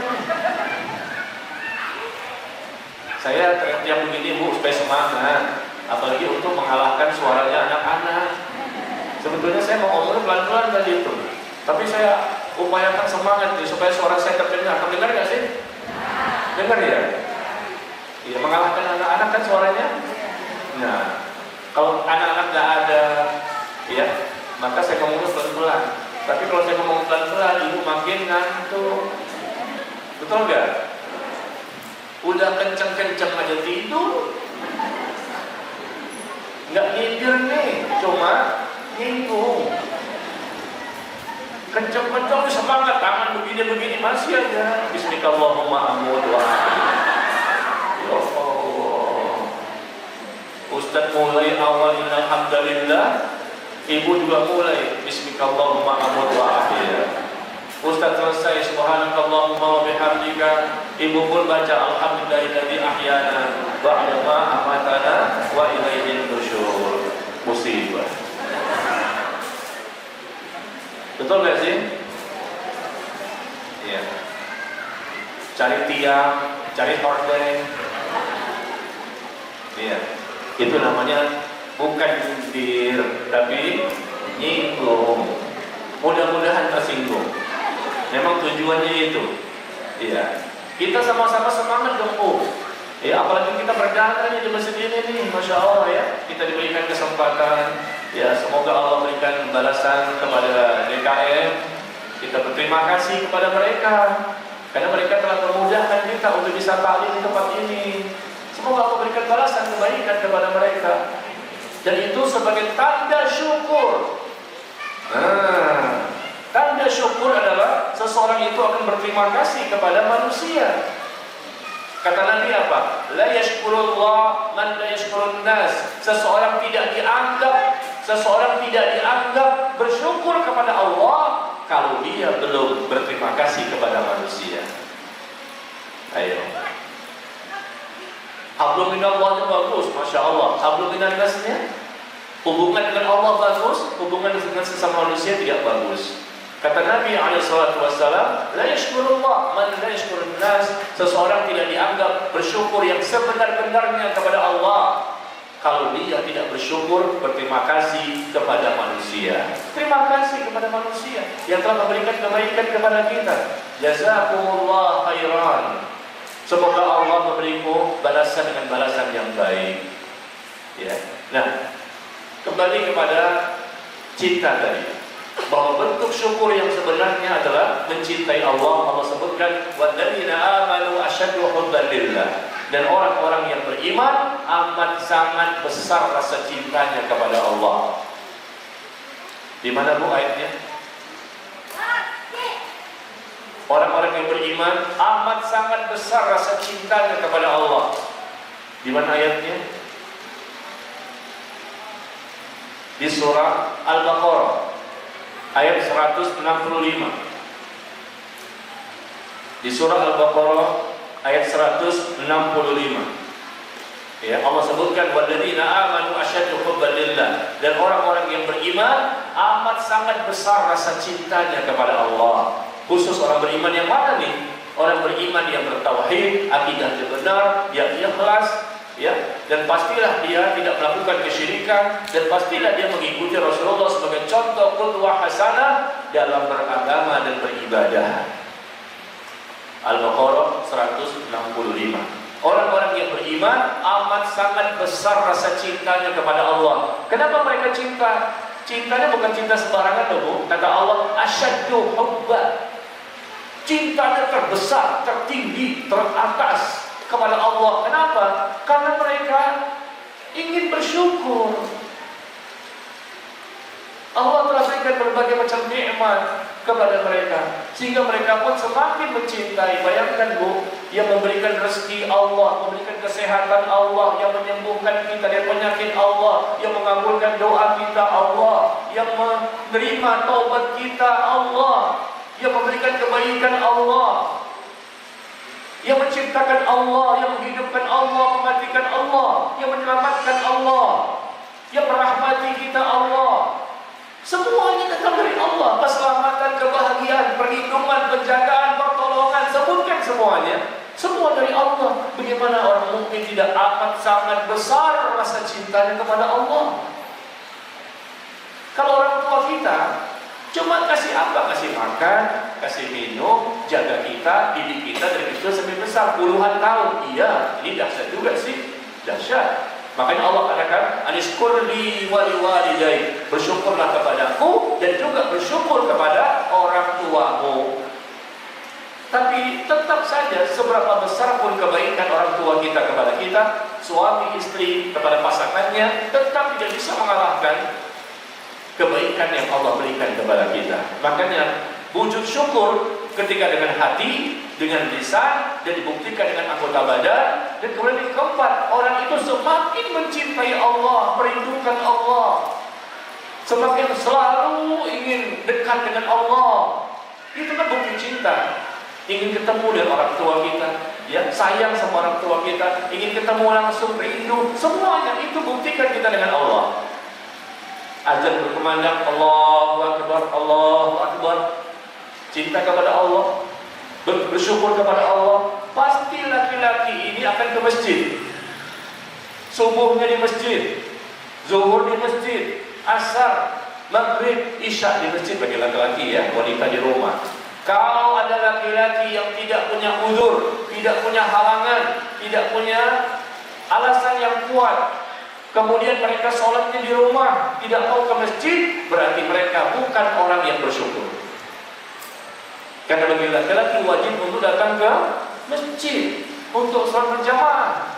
Saya teriak-teriak begini, Bu, supaya semangat. Apalagi untuk mengalahkan suaranya anak-anak. Sebetulnya saya mau ngomong pelan-pelan tadi itu, tapi saya upayakan semangat nih, supaya suara saya terdengar. Terdengar nggak sih? Dengar ya? Iya, mengalahkan anak-anak kan suaranya. Nah, kalau anak-anak nggak ada, ya, maka saya ngomongnya pelan-pelan. Tapi kalau saya ngomong pelan-pelan, ibu makin ngantuk. Betul nggak? Udah kenceng-kenceng aja tidur. Nggak nyindir nih, cuma nyinggung. Kenceng-kenceng semangat, tangan begini-begini masih aja. Bismillahirrahmanirrahim wa ya Allah. Ustaz mulai awal alhamdulillah, ibu juga mulai Bismillahirrahmanirrahim wa Ustaz selesai subhanakallahumma wa bihamdika, ibu pun baca alhamdulillahilladzi ahyana ba'da ma amatana wa ilaihin nusyur. Musibah. Betul gak sih? Iya. Cari tiang, cari hordeng. Iya. Itu namanya bukan nyindir, tapi nyinggung. Mudah-mudahan tersinggung. Memang tujuannya itu. Iya. Kita sama-sama semangat dong, Bu. Ya, apalagi kita berdagang di masjid ini nih, Masya Allah ya. Kita diberikan kesempatan. Ya, semoga Allah berikan balasan kepada DKM. Kita berterima kasih kepada mereka, karena mereka telah memudahkan kita untuk bisa taklim di tempat ini. Semoga Allah berikan balasan kebaikan kepada mereka. Dan itu sebagai tanda syukur. Tanda syukur adalah sesuatu seseorang itu akan berterima kasih kepada manusia. Kata Nabi apa? La yashkurullah man la yashkurun nas. Seseorang tidak dianggap bersyukur kepada Allah kalau dia belum berterima kasih kepada manusia. Ayo. Hablum minallahnya bagus, Masya Allah. Hablum minan nasnya, hubungan dengan Allah bagus, hubungan dengan sesama manusia tidak bagus. Kata Nabi SAW, la yashkurullah man la yashkurun nas. Seseorang tidak dianggap bersyukur yang sebenar-benarnya kepada Allah kalau dia tidak bersyukur, berterima kasih kepada manusia. Terima kasih kepada manusia yang telah memberikan kebaikan kepada kita. Jazakumullah khairan. Semoga Allah memberimu balasan dengan balasan yang baik. Ya. Nah, kembali kepada cinta tadi. Bahwa bentuk syukur yang sebenarnya adalah mencintai Allah. Allah sebutkan walladzina amanu asyaddu hubban lillah. Dan orang-orang yang beriman amat sangat besar rasa cintanya kepada Allah. Di mana bu ayatnya? Orang-orang yang beriman amat sangat besar rasa cintanya kepada Allah. Di mana ayatnya? Di surah Al-Baqarah ayat 165. Di surah Al-Baqarah ayat 165. Ya, Allah sebutkan walladzina amanu asyaddu hubban lillah. Dan orang-orang yang beriman amat sangat besar rasa cintanya kepada Allah. Khusus orang beriman yang mana nih? Orang beriman yang bertauhid, akidahnya benar, dia ikhlas, ya, dan pastilah dia tidak melakukan kesyirikan, dan pastilah dia mengikuti Rasulullah sebagai contoh qudwah hasanah dalam beragama dan beribadah. Al-Baqarah 165. Orang-orang yang beriman amat sangat besar rasa cintanya kepada Allah. Kenapa mereka cinta? Cintanya bukan cinta sembarangan loh, Bu. Kata Allah, asyaddu hubba. Cintanya terbesar, tertinggi, teratas kepada Allah. Kenapa? Karena mereka ingin bersyukur. Allah telah berikan berbagai macam nikmat kepada mereka, sehingga mereka pun semakin mencintai. Bayangkan Bu, yang memberikan rezeki Allah, memberikan kesehatan Allah, yang menyembuhkan kita dari penyakit Allah, yang mengabulkan doa kita Allah, yang menerima taubat kita Allah, yang memberikan kebaikan Allah, yang menciptakan Allah, yang menghidupkan Allah, mematikan Allah, yang menyelamatkan Allah, yang merahmati kita Allah. Semuanya datang dari Allah. Keselamatan, kebahagiaan, perlindungan, penjagaan, pertolongan, sebutkan semuanya. Semua dari Allah. Bagaimana orang mungkin tidak amat sangat besar rasa cintanya kepada Allah? Kalau orang tua kita cuma kasih apa? Kasih makan, kasih minum, jaga kita, didik kita dari kecil sampai besar puluhan tahun. Iya, ini dahsyat juga sih. Dahsyat. Makanya Allah katakan, anishkurli waliwalidayk. Bersyukurlah kepadaku dan juga bersyukur kepada orang tuamu. Tapi tetap saja seberapa besar pun kebaikan orang tua kita kepada kita, suami istri kepada pasangannya, tetap tidak bisa mengalahkan kebaikan yang Allah berikan kepada kita. Makanya wujud syukur ketika dengan hati, dengan lisan, dan dibuktikan dengan anggota badan. Dan kemudian yang keempat, orang itu semakin mencintai Allah, merindukan Allah, semakin selalu ingin dekat dengan Allah. Itu kan bukti cinta. Ingin ketemu dengan orang tua kita, ya, sayang sama orang tua kita, ingin ketemu langsung, rindu. Semuanya itu buktikan kita dengan Allah. Azan berkumandang, Allahu Akbar, Allahu Akbar. Cinta kepada Allah, bersyukur kepada Allah. Pasti laki-laki ini akan ke masjid. Subuhnya di masjid, zuhur di masjid, asar, maghrib, isya di masjid bagi laki-laki, ya, wanita di rumah. Kalau ada laki-laki yang tidak punya uzur, tidak punya halangan, tidak punya alasan yang kuat, kemudian mereka sholatnya di rumah, tidak mau ke masjid, berarti mereka bukan orang yang bersyukur. Karena bagi laki-laki wajib untuk datang ke masjid untuk sholat berjamaah.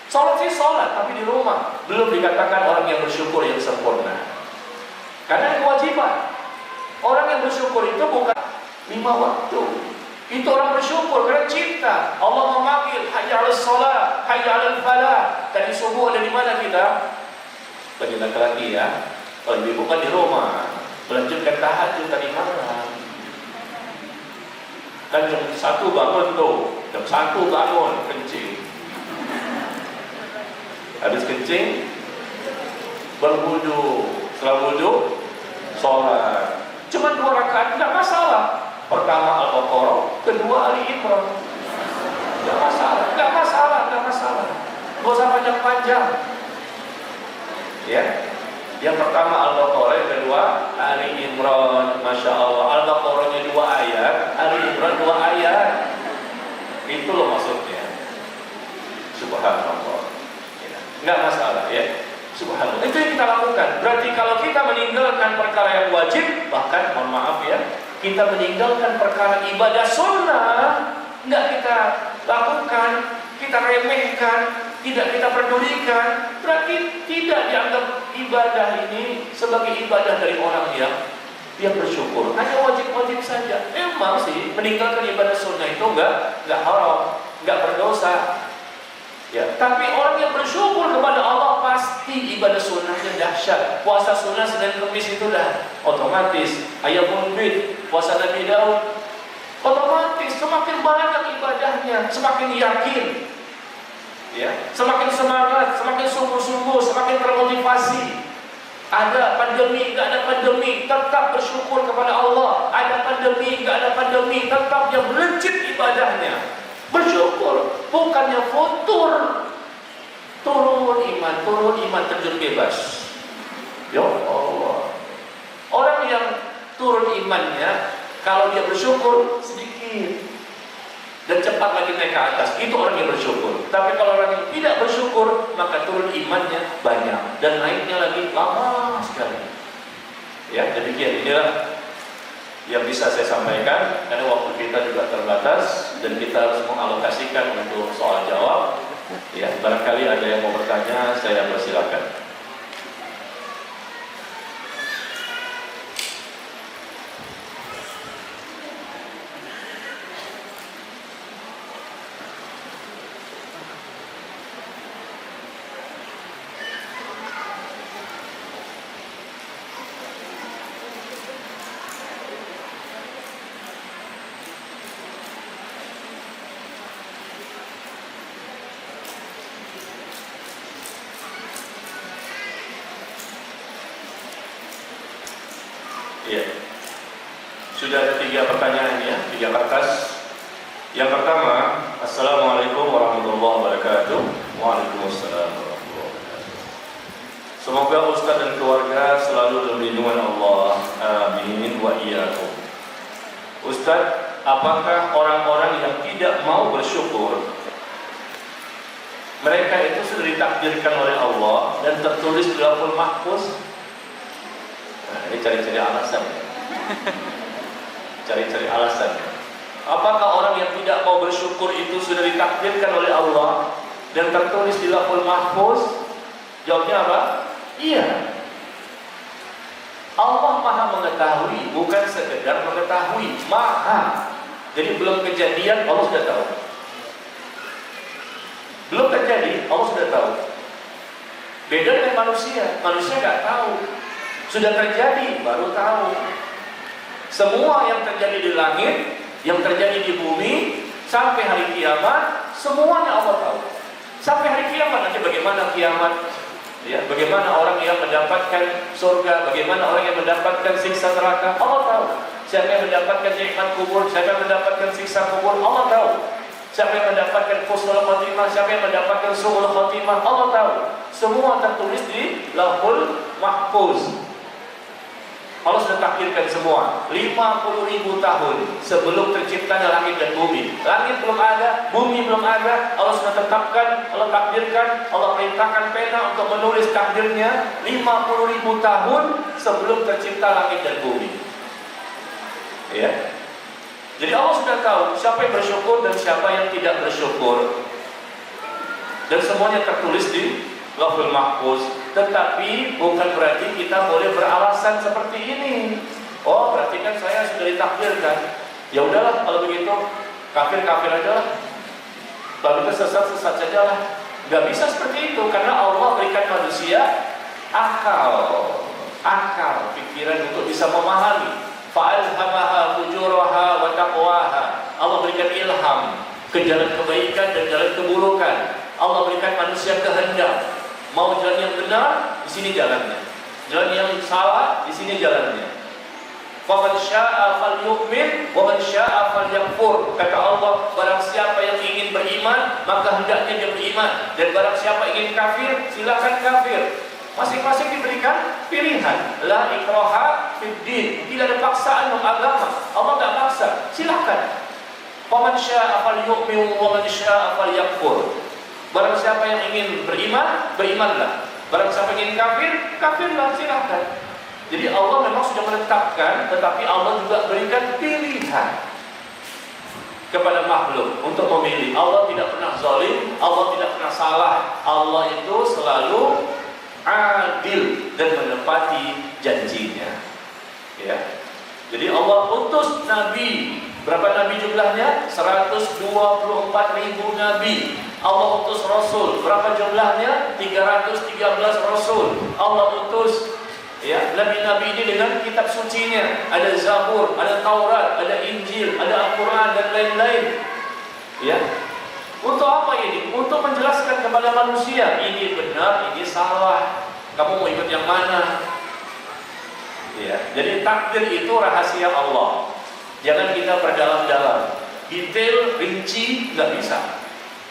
Sholat sih sholat, tapi di rumah belum dikatakan orang yang bersyukur yang sempurna. Karena kewajiban. Orang yang bersyukur itu bukan 5 waktu. Itu orang bersyukur karena cinta. Allah memanggil, hayya 'alas shalah, hayya 'alal falah. Tadi subuh ada di mana kita? Bagi laki-laki ya. Kalau ibu kan di rumah, melanjutkan tahajud tadi malam. Kan jam 1 bangun tuh, jam 1 bangun kencing. Habis kencing, berwudu. Setelah wudu, sholat. Cuma 2 rakaat, tidak masalah. Pertama Al-Baqarah, kedua Ali Imran. Tidak masalah, tidak masalah, tidak masalah. Gak usah panjang-panjang. Ya, yang pertama Al-Baqarah, yang kedua Ali Imran. Masya Allah, Al-Baqarahnya 2 ayat, Ali Imran 2 ayat. Itu loh maksudnya. Subhanallah. Nggak masalah ya. Subhanallah. Itu yang kita lakukan. Berarti kalau kita meninggalkan perkara yang wajib, bahkan mohon maaf ya, kita meninggalkan perkara ibadah sunnah, nggak kita lakukan, kita remehkan, tidak kita pedulikan, berarti tidak dianggap ibadah ini sebagai ibadah dari orang yang bersyukur. Hanya wajib-wajib saja. Emang sih meninggalkan ibadah sunnah itu nggak haram, nggak berdosa. Ya, tapi orang yang bersyukur kepada Allah pasti ibadah sunnahnya dahsyat. Puasa sunnah Senin Kamis itu dah otomatis. Ayamul bid, puasa Nabi Daud, otomatis semakin banyak ibadahnya, semakin yakin, ya, semakin semangat, semakin sungguh-sungguh, semakin termotivasi. Ada pandemi, nggak ada pandemi, tetap bersyukur kepada Allah. Ada pandemi, nggak ada pandemi, tetap dia melejit ibadahnya. Bersyukur, bukannya futur. Turun iman, terjun bebas. Ya Allah. Orang yang turun imannya, kalau dia bersyukur sedikit dan cepat lagi naik ke atas, itu orang yang bersyukur. Tapi kalau orang yang tidak bersyukur, maka turun imannya banyak dan naiknya lagi lama sekali. Ya, demikian inilah yang bisa saya sampaikan, karena waktu kita juga terbatas dan kita harus mengalokasikan untuk soal jawab. Ya, barangkali ada yang mau bertanya, saya persilakan. Ya, sudah ada 3 pertanyaan ya, 3 kertas. Yang pertama, Assalamualaikum warahmatullahi wabarakatuh. Waalaikumsalam warahmatullahi wabarakatuh. Semoga Ustaz dan keluarga selalu dalam lindungan Allah. Amin wa iyyakum. Ustaz, apakah orang-orang yang tidak mau bersyukur, mereka itu sudah ditakdirkan oleh Allah dan tertulis di Lauhul Mahfuz? Nah, ini cari-cari alasan. Cari-cari alasan. Apakah orang yang tidak mau bersyukur itu sudah ditakdirkan oleh Allah dan tertulis di Lauhul Mahfuz? Jawabnya apa? Iya. Allah Maha mengetahui, bukan sekedar mengetahui, Maha. Jadi belum kejadian, Allah sudah tahu. Belum terjadi, Allah sudah tahu. Beda dengan manusia nggak tahu. Sudah terjadi, baru tahu. Semua yang terjadi di langit, yang terjadi di bumi, sampai hari kiamat, semuanya Allah tahu. Sampai hari kiamat, nanti bagaimana kiamat, ya, bagaimana orang yang mendapatkan surga, bagaimana orang yang mendapatkan siksa neraka, Allah tahu. Siapa yang mendapatkan nikmat kubur, siapa yang mendapatkan siksa kubur, Allah tahu. Siapa yang mendapatkan husnul khotimah, siapa yang mendapatkan su'ul khotimah, Allah tahu. Semua tertulis di Lauhul Mahfuz. Allah sudah takdirkan semua. 50.000 tahun sebelum terciptanya langit dan bumi. Langit belum ada, bumi belum ada. Allah sudah tetapkan, Allah takdirkan, Allah perintahkan pena untuk menulis takdirnya 50.000 tahun sebelum tercipta langit dan bumi. Ya. Jadi Allah sudah tahu siapa yang bersyukur dan siapa yang tidak bersyukur. Dan semuanya tertulis di Lauhul Mahfuz. Tetapi bukan berarti kita boleh beralasan seperti ini. Oh, berarti kan saya sudah ditakdirkan. Ya udahlah kalau begitu, kafir-kafir aja lah. Kalau kita sesat-sesat saja lah. Gak bisa seperti itu, karena Allah berikan manusia akal, pikiran untuk bisa memahami. Fa'alhamaha fujuraha wa taqwaha. Allah berikan ilham ke jalan kebaikan dan jalan keburukan. Allah berikan manusia kehendak. Mau jalan yang benar, di sini jalannya. Jalan yang salah, di sini jalannya. Faman syaa'a falyu'min wa man syaa'a falyakfur. Kata Allah, barang siapa yang ingin beriman, maka hendaknya dia beriman, dan barang siapa ingin kafir, silakan kafir. Masing-masing diberikan pilihan. La ikraha fid din. Tidak ada paksaan dalam agama. Allah tidak paksa. Silakan. Faman syaa'a falyu'min wa man syaa'a falyakfur. Barang siapa yang ingin beriman, berimanlah. Barang siapa ingin kafir, kafirlah, silakan. Jadi Allah memang sudah menetapkan, tetapi Allah juga berikan pilihan kepada makhluk untuk memilih. Allah tidak pernah zalim, Allah tidak pernah salah. Allah itu selalu adil dan menepati janjinya. Ya. Jadi Allah utus nabi. Berapa nabi jumlahnya? 124.000 nabi. Allah utus rasul. Berapa jumlahnya? 313 rasul. Allah utus nabi-nabi ini dengan kitab sucinya. Ada Zabur, ada Taurat, ada Injil, ada Al-Quran dan lain-lain. Ya. Untuk apa ini? Untuk menjelaskan kepada manusia, ini benar, ini salah. Kamu mau ikut yang mana? Ya. Jadi takdir itu rahasia Allah. Jangan kita berdalam-dalam. Detail, rinci, nggak bisa.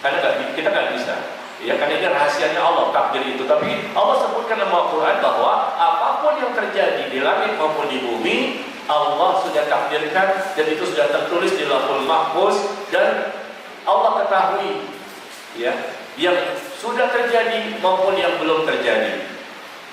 Karena kita nggak bisa. Ya, karena ini rahasianya Allah, takdir itu. Tapi Allah sebutkan dalam Al-Quran bahwa apapun yang terjadi di langit maupun di bumi, Allah sudah takdirkan, dan itu sudah tertulis di Lauhul Mahfuz, dan Allah ketahui ya, yang sudah terjadi maupun yang belum terjadi.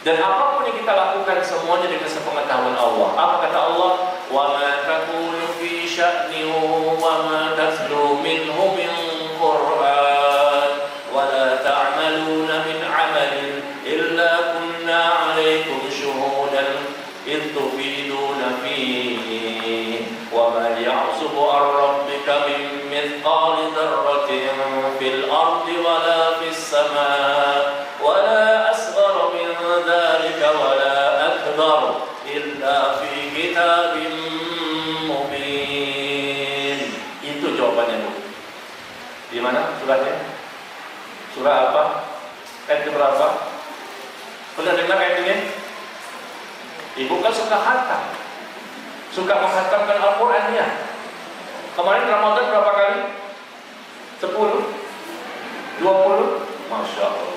Dan apapun yang kita lakukan semuanya dengan sepengetahuan Allah. Apa kata Allah? Wa ma takunu fi sya'nin wa ma tatlu minhu min Qur'an wa la ta'maluna min 'amalin illa kunna 'alaikum syuhudan id tufiduna fihi wa ma ya'zubu 'an rabbika min mithqali dzarratin fil ardi wa la fis samaa wa la asghara min dzalika wa la akbar illa fi kitabin mubin. Itu jawabannya, Bu. Di mana surahnya? Surah apa? Ayat berapa? Pernah dengar ayat ini? Ibu kan suka khatam, suka menghatamkan Al-Quran ya. Kemarin Ramadan berapa kali? 10? 20? Masya Allah.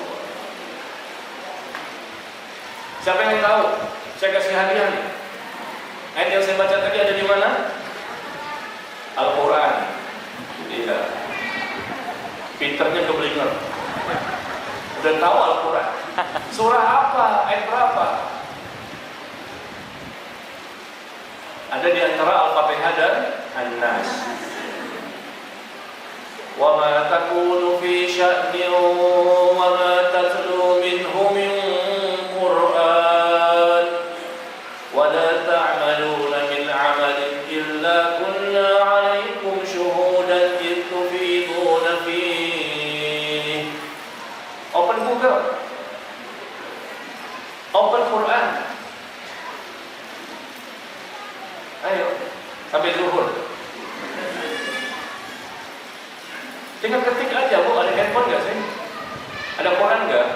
Siapa yang tahu? Saya kasih hadiah nih. Ayat yang saya baca tadi ada di mana? Al-Quran. Iya. Pinternya keblinger. Udah tahu Al-Quran. Surah apa? Ayat berapa? Ada di antara Al-Fatihah dan An-Nas. Wa ma takunu fi sya'nin wa ma tatlu minhu min Qur'an wa la ta'maluna min 'amalin illa kunna 'alaikum syuhudan id tufiduna fihi. Open Google, open Quran. Ayo, sampai zuhur. Tinggal ketik aja, Bu. Ada handphone nggak sih? Ada Quran nggak?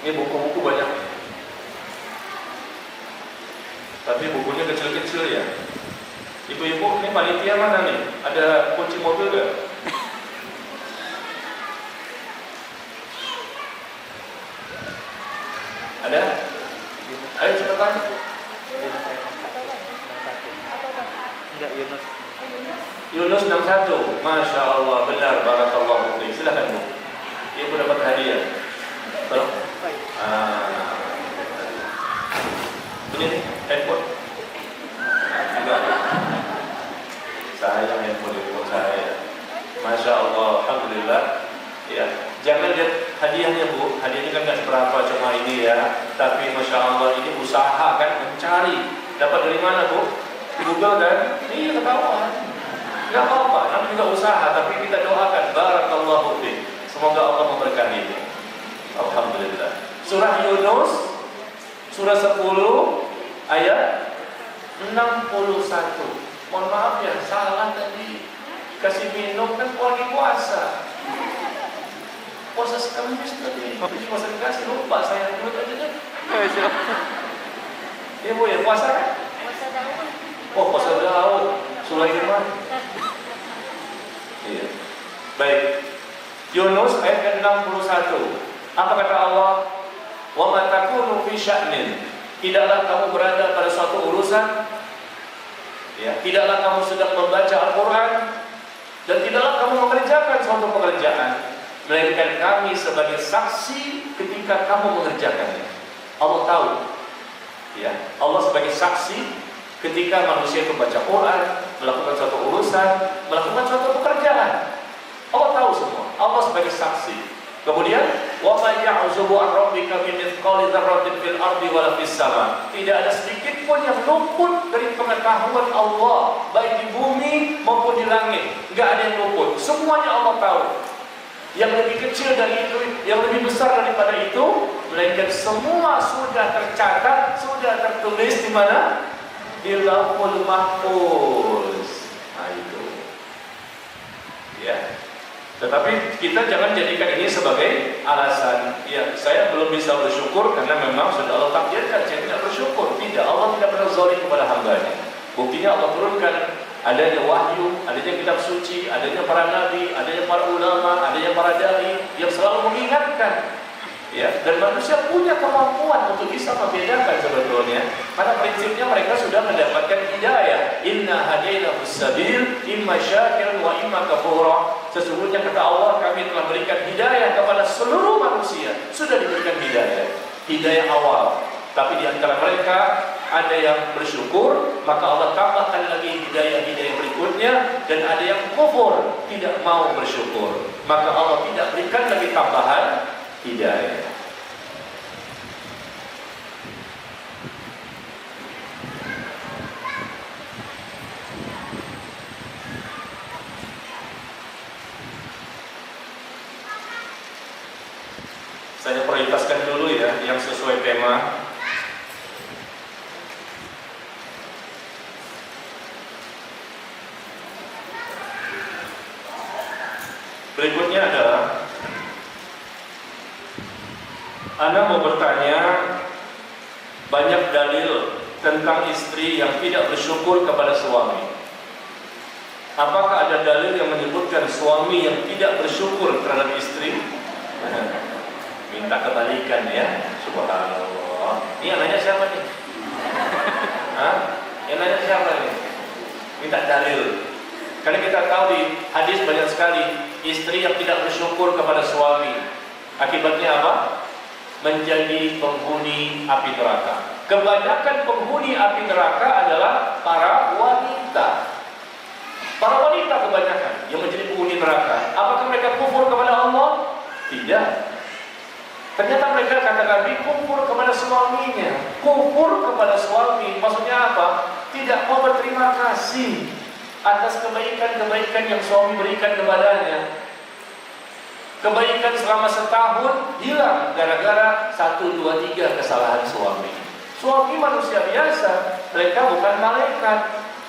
Ini buku-buku banyak. Tapi bukunya kecil-kecil ya. Ibu-ibu, ini panitia mana nih? Ada kunci mobil nggak? Ada? Ayo cepetan. Yunus 61. Masya Allah, benar. Barakallahu fiik. Silakan, Bu. Ibu dapat hadiah. Tolong. Ini nih, handphone. Saya handphone saya. Masya Allah, alhamdulillah. Ya, jangan lihat hadiahnya, Bu. Hadiahnya kan nggak seberapa, cuma ini ya. Tapi Masya Allah, ini usaha kan, mencari sehari. Dapat dari mana, Bu? Google kan? Iya, ketahuan. Gak apa-apa, nanti juga usaha, tapi kita doakan barakallahu fiik. Semoga Allah memberkahi. Alhamdulillah. Surah Yunus surah 10 ayat 61. Mohon maaf ya, salah tadi. Kasih minum kan lagi puasa. Puasa Kamis tadi. Puasa kasih lupa saya ikut aja deh. Ya Bu ya, puasa kan? Puasa Daud. Oh, puasa Daud. Sulaiman. Iya. Baik. Yunus ayat 61. Apa kata Allah? Wa ma takunu fi sya'nin. Tidaklah kamu berada pada suatu urusan, ya, tidaklah kamu sedang membaca Al-Qur'an, dan tidaklah kamu mengerjakan suatu pekerjaan, melainkan kami sebagai saksi ketika kamu mengerjakannya. Allah tahu. Ya, Allah sebagai saksi ketika manusia itu membaca Quran, melakukan suatu urusan, melakukan suatu pekerjaan. Allah tahu semua. Allah sebagai saksi. Kemudian, wa ma ya'zubu an rabbika min mithqali dzarratin fil ardi wala fis sama. Tidak ada sedikit pun yang luput dari pengetahuan Allah, baik di bumi maupun di langit. Enggak ada yang luput. Semuanya Allah tahu. Yang lebih kecil dari itu, yang lebih besar daripada itu, melainkan semua sudah tercatat, sudah tertulis di mana? Di Lauhul Mahfuz. Nah itu. Ya. Tetapi kita jangan jadikan ini sebagai alasan. Ya, saya belum bisa bersyukur karena memang sudah Allah takdirkan saya tidak bersyukur. Tidak, Allah tidak pernah zalim kepada hambanya. Buktinya Allah turunkan adanya wahyu, adanya kitab suci, adanya para nabi, adanya para ulama, adanya para dai yang selalu mengingatkan. Ya, dan manusia punya kemampuan untuk bisa membedakan sebetulnya. Karena prinsipnya mereka sudah mendapatkan hidayah. Inna hadainahus sabil imma syakiran wa imma kafura. Sesungguhnya kata Allah, kami telah berikan hidayah kepada seluruh manusia. Sudah diberikan hidayah. Hidayah awal. Tapi di antara mereka ada yang bersyukur, maka Allah tambahkan lagi hidayah-hidayah berikutnya, dan ada yang kufur, tidak mau bersyukur. Maka Allah tidak berikan lagi tambahan hidayah. Saya prioritaskan dulu ya yang sesuai tema. Berikutnya adalah Anda mau bertanya banyak dalil tentang istri yang tidak bersyukur kepada suami. Apakah ada dalil yang menyebutkan suami yang tidak bersyukur terhadap istri? Minta kebalikan ya. Subhanallah. Ini yang nanya siapa nih? Hah? Yang nanya siapa nih? Minta dalil. Karena kita tahu di hadis banyak sekali istri yang tidak bersyukur kepada suami. Akibatnya apa? Menjadi penghuni api neraka. Kebanyakan penghuni api neraka adalah para wanita. Para wanita kebanyakan yang menjadi penghuni neraka. Apakah mereka kufur kepada Allah? Tidak. Ternyata mereka, kata Nabi, kufur kepada suaminya. Kufur kepada suami, maksudnya apa? Tidak mau berterima kasih atas kebaikan-kebaikan yang suami berikan kepadanya. Kebaikan selama setahun hilang gara-gara 1, 2, 3 kesalahan suami. Suami manusia biasa, mereka bukan malaikat.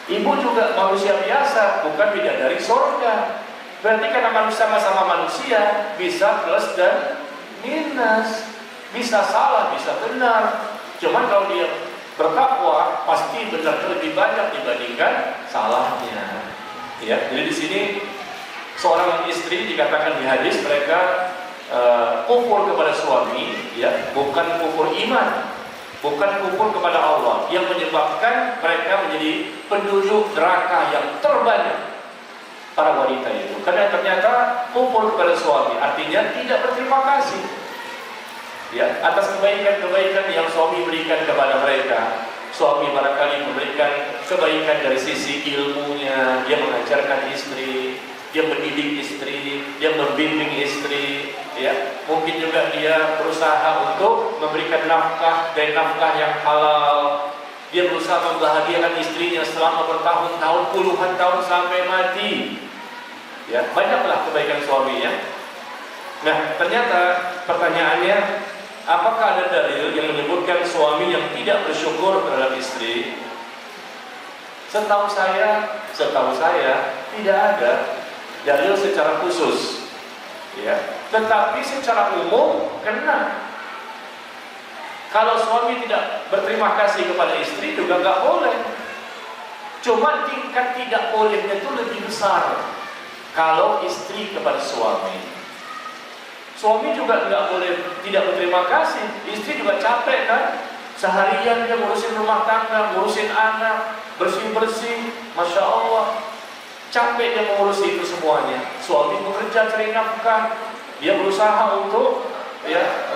Ibu juga manusia biasa, bukan bidadari surga. Berarti karena manusia sama-sama manusia, bisa plus dan minus, bisa salah, bisa benar. Cuman kalau dia bertakwa, pasti benar lebih banyak dibandingkan salahnya. Ya, jadi di sini seorang istri dikatakan di hadis mereka kufur kepada suami, ya, bukan kufur iman, bukan kufur kepada Allah, yang menyebabkan mereka menjadi penduduk neraka yang terbanyak para wanita itu. Karena ternyata kufur kepada suami artinya tidak berterima kasih, ya, atas kebaikan-kebaikan yang suami berikan kepada mereka. Suami barangkali memberikan kebaikan dari sisi ilmunya, dia mengajarkan istri, dia mendidik istri, dia membimbing istri, ya. Mungkin juga dia berusaha untuk memberikan nafkah dan nafkah yang halal, Dia berusaha membahagiakan istrinya selama bertahun-tahun, puluhan tahun sampai mati. Ya, banyaklah kebaikan suaminya. Nah, ternyata pertanyaannya, apakah ada dalil yang menyebutkan suami yang tidak bersyukur terhadap istri? Setahu saya tidak ada dalil secara khusus. Ya, tetapi secara umum kena. Kalau suami tidak berterima kasih kepada istri juga nggak boleh. Cuma tingkat tidak bolehnya itu lebih besar kalau istri kepada suami. Suami juga nggak boleh tidak berterima kasih. Istri juga capek kan? Seharian dia ngurusin rumah tangga, ngurusin anak, bersih-bersih, Masya Allah. Capek dia mengurusi itu semuanya. Suami bekerja cari nafkah, dia berusaha untuk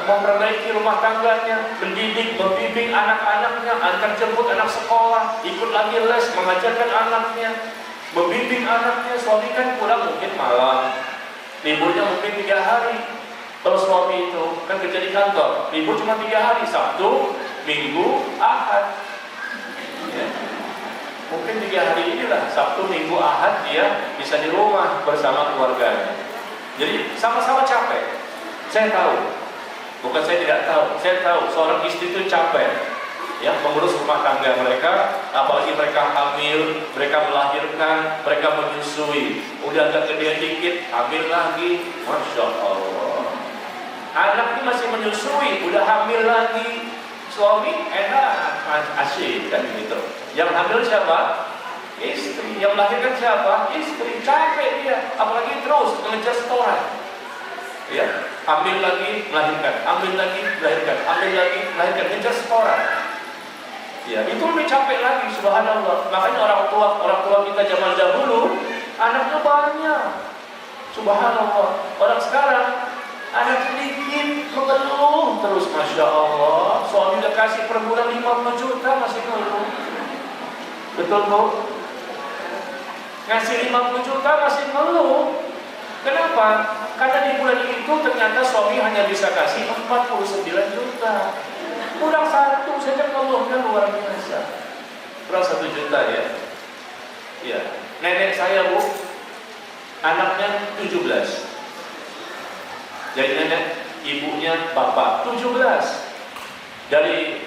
memperbaiki rumah tangganya, mendidik, membimbing anak-anaknya, antar jemput anak sekolah, ikut lagi les, mengajarkan anaknya, membimbing anaknya. Suami kan pulang mungkin malam, liburnya mungkin 3 hari. Kalau suami itu kan kerja di kantor, libur cuma 3 hari, Sabtu, Minggu, Ahad. Ya. Mungkin 3 hari inilah, Sabtu, Minggu, Ahad dia bisa di rumah bersama keluarganya. Jadi sama-sama capek. Saya tahu, bukan saya tidak tahu, saya tahu seorang istri itu capek ya mengurus rumah tangga mereka, apalagi mereka hamil, mereka melahirkan, mereka menyusui. Udah agak gede dikit, hamil lagi, Masya Allah. Anak ini masih menyusui, udah hamil lagi. Suami enak, asyik kan gitu. Yang hamil siapa? Istri. Yang melahirkan siapa? Istri. Capek dia, apalagi terus mengejar setoran. Ya, ambil lagi, melahirkan, ambil lagi, melahirkan, ambil lagi, melahirkan, ngejar setoran. Ya, itu lebih capek lagi, subhanallah. Makanya orang tua kita zaman dahulu anaknya banyak, subhanallah. Orang sekarang anak sedikit mengeluh terus, Masya Allah. Suami udah kasih per bulan 50 juta masih ngeluh. Betul Bu? Ngasih 50 juta masih ngeluh. Kenapa? Karena di bulan itu ternyata suami hanya bisa kasih 49 juta. Kurang 1 saja ngeluhnya luar biasa. Kurang 1 juta ya. Iya. Nenek saya Bu, anaknya 17. Jadi nenek, ibunya bapak 17. Dari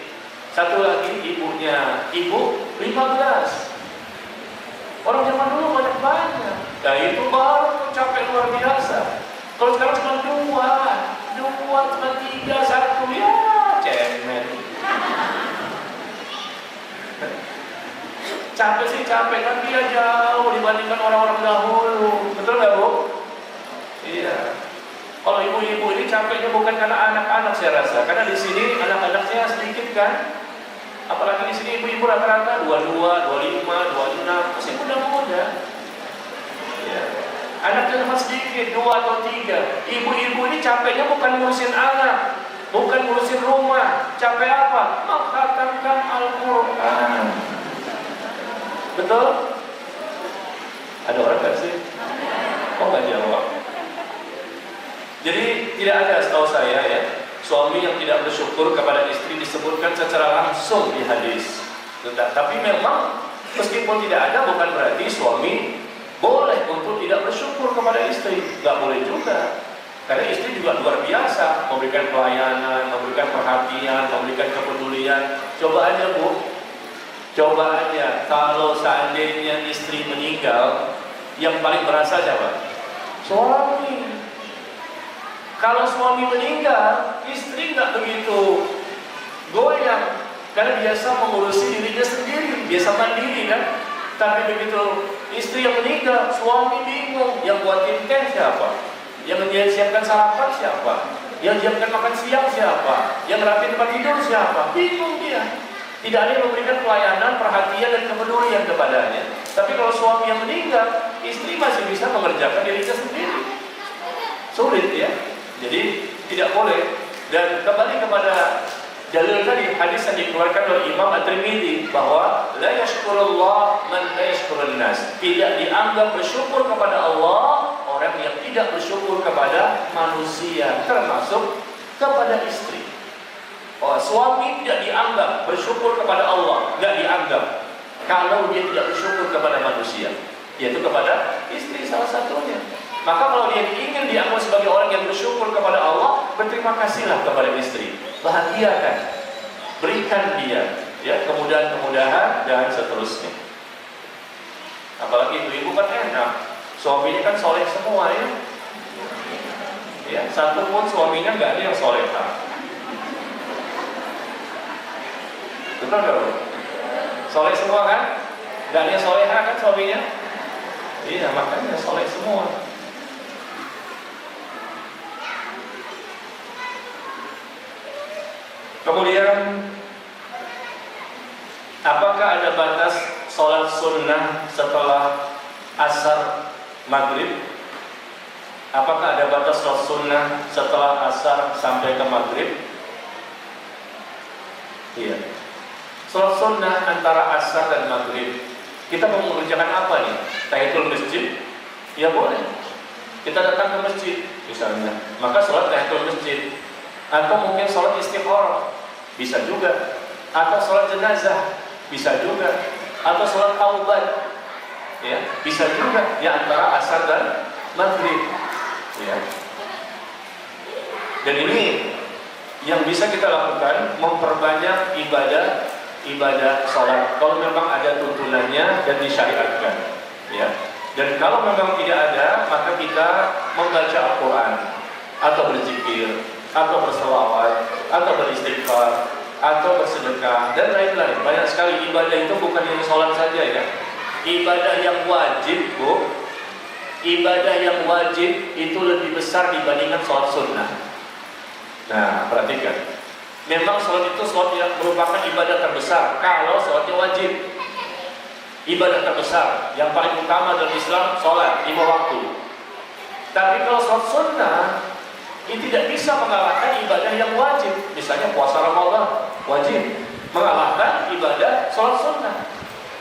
satu lagi ibunya ibu 15. Orang zaman dulu banyak-banyak. Ya itu baru capek luar biasa. Kalau sekarang cuma 2, cuma 3, 1, ya cemen. Capek sih capek, kan dia jauh dibandingkan orang-orang dahulu. Betul nggak Bu? Iya. Kalau ibu-ibu ini capeknya bukan karena anak-anak saya rasa, karena di sini anak-anaknya sedikit kan. Apalagi di sini ibu-ibu rata-rata 22, 25, 26, masih muda-muda. Ya. Anaknya cuma sedikit, 2 atau 3. Ibu-ibu ini capeknya bukan ngurusin anak, bukan ngurusin rumah. Capek apa? Mengkhatamkan Al-Quran. Betul? Ada orang nggak sih? Kok nggak jawab? Jadi tidak ada setahu saya ya, suami yang tidak bersyukur kepada istri disebutkan secara langsung di hadis. Tapi memang meskipun tidak ada bukan berarti suami boleh untuk tidak bersyukur kepada istri. Gak boleh juga. Karena istri juga luar biasa memberikan pelayanan, memberikan perhatian, memberikan kepedulian. Coba aja Bu, coba aja kalau seandainya istri meninggal, yang paling berasa siapa? Suami. Kalau suami meninggal, istri nggak begitu goyang, karena biasa mengurusi dirinya sendiri, biasa mandiri kan. Tapi begitu istri yang meninggal, suami bingung. Yang buatin teh siapa? Yang menyiapkan sarapan siapa? Yang menyiapkan makan siang siapa? Yang rapiin tempat tidur siapa? Bingung dia. Tidak ada yang memberikan pelayanan, perhatian dan kepedulian kepadanya. Tapi kalau suami yang meninggal, istri masih bisa mengerjakan dirinya sendiri. Sulit ya. Jadi tidak boleh. Dan kembali kepada dalil tadi, hadis yang dikeluarkan oleh Imam At-Tirmidzi bahwa la yashkurullah man la yashkurun nas. Tidak dianggap bersyukur kepada Allah orang yang tidak bersyukur kepada manusia, termasuk kepada istri. Oh, suami tidak dianggap bersyukur kepada Allah, tidak dianggap kalau dia tidak bersyukur kepada manusia, yaitu kepada istri salah satunya. Maka kalau dia ingin dianggap sebagai orang yang bersyukur kepada Allah, berterima kasihlah kepada istri, bahagiakan, berikan dia, ya, kemudahan-kemudahan dan seterusnya. Apalagi ibu-ibu kan enak, suaminya kan soleh semua ya. Ya, satu pun suaminya nggak ada yang soleha. Betul nggak Bu? Soleh semua kan? Nggak ada yang soleha kan suaminya? Iya, makanya soleh semua. Kemudian, apakah ada batas sholat sunnah setelah asar maghrib? Apakah ada batas sholat sunnah setelah asar sampai ke maghrib? Iya. Sholat sunnah antara asar dan maghrib, kita mau mengerjakan apa nih? Tahiyatul masjid? Ya boleh. Kita datang ke masjid misalnya, maka sholat tahiyatul masjid. Atau mungkin sholat istikharah, bisa juga. Atau sholat jenazah, bisa juga. Atau sholat taubat, ya, bisa juga. Di antara asar dan maghrib, ya. Dan ini yang bisa kita lakukan, memperbanyak ibadah sholat. Kalau memang ada tuntunannya dan disyariatkan, ya. Dan kalau memang tidak ada, maka kita membaca Al-Quran, atau berzikir, atau berselawat, atau beristighfar, atau bersedekah, dan lain-lain. Banyak sekali ibadah itu, bukan hanya sholat saja ya. Ibadah yang wajib, Bu, ibadah yang wajib itu lebih besar dibandingkan sholat sunnah. Nah, perhatikan. Memang sholat itu sholat yang merupakan ibadah terbesar. Kalau sholatnya wajib, ibadah terbesar, yang paling utama dalam Islam, sholat 5 waktu. Tapi kalau sholat sunnah, ini tidak bisa mengalahkan ibadah yang wajib. Misalnya puasa Ramadan, wajib, mengalahkan ibadah sholat sunnah.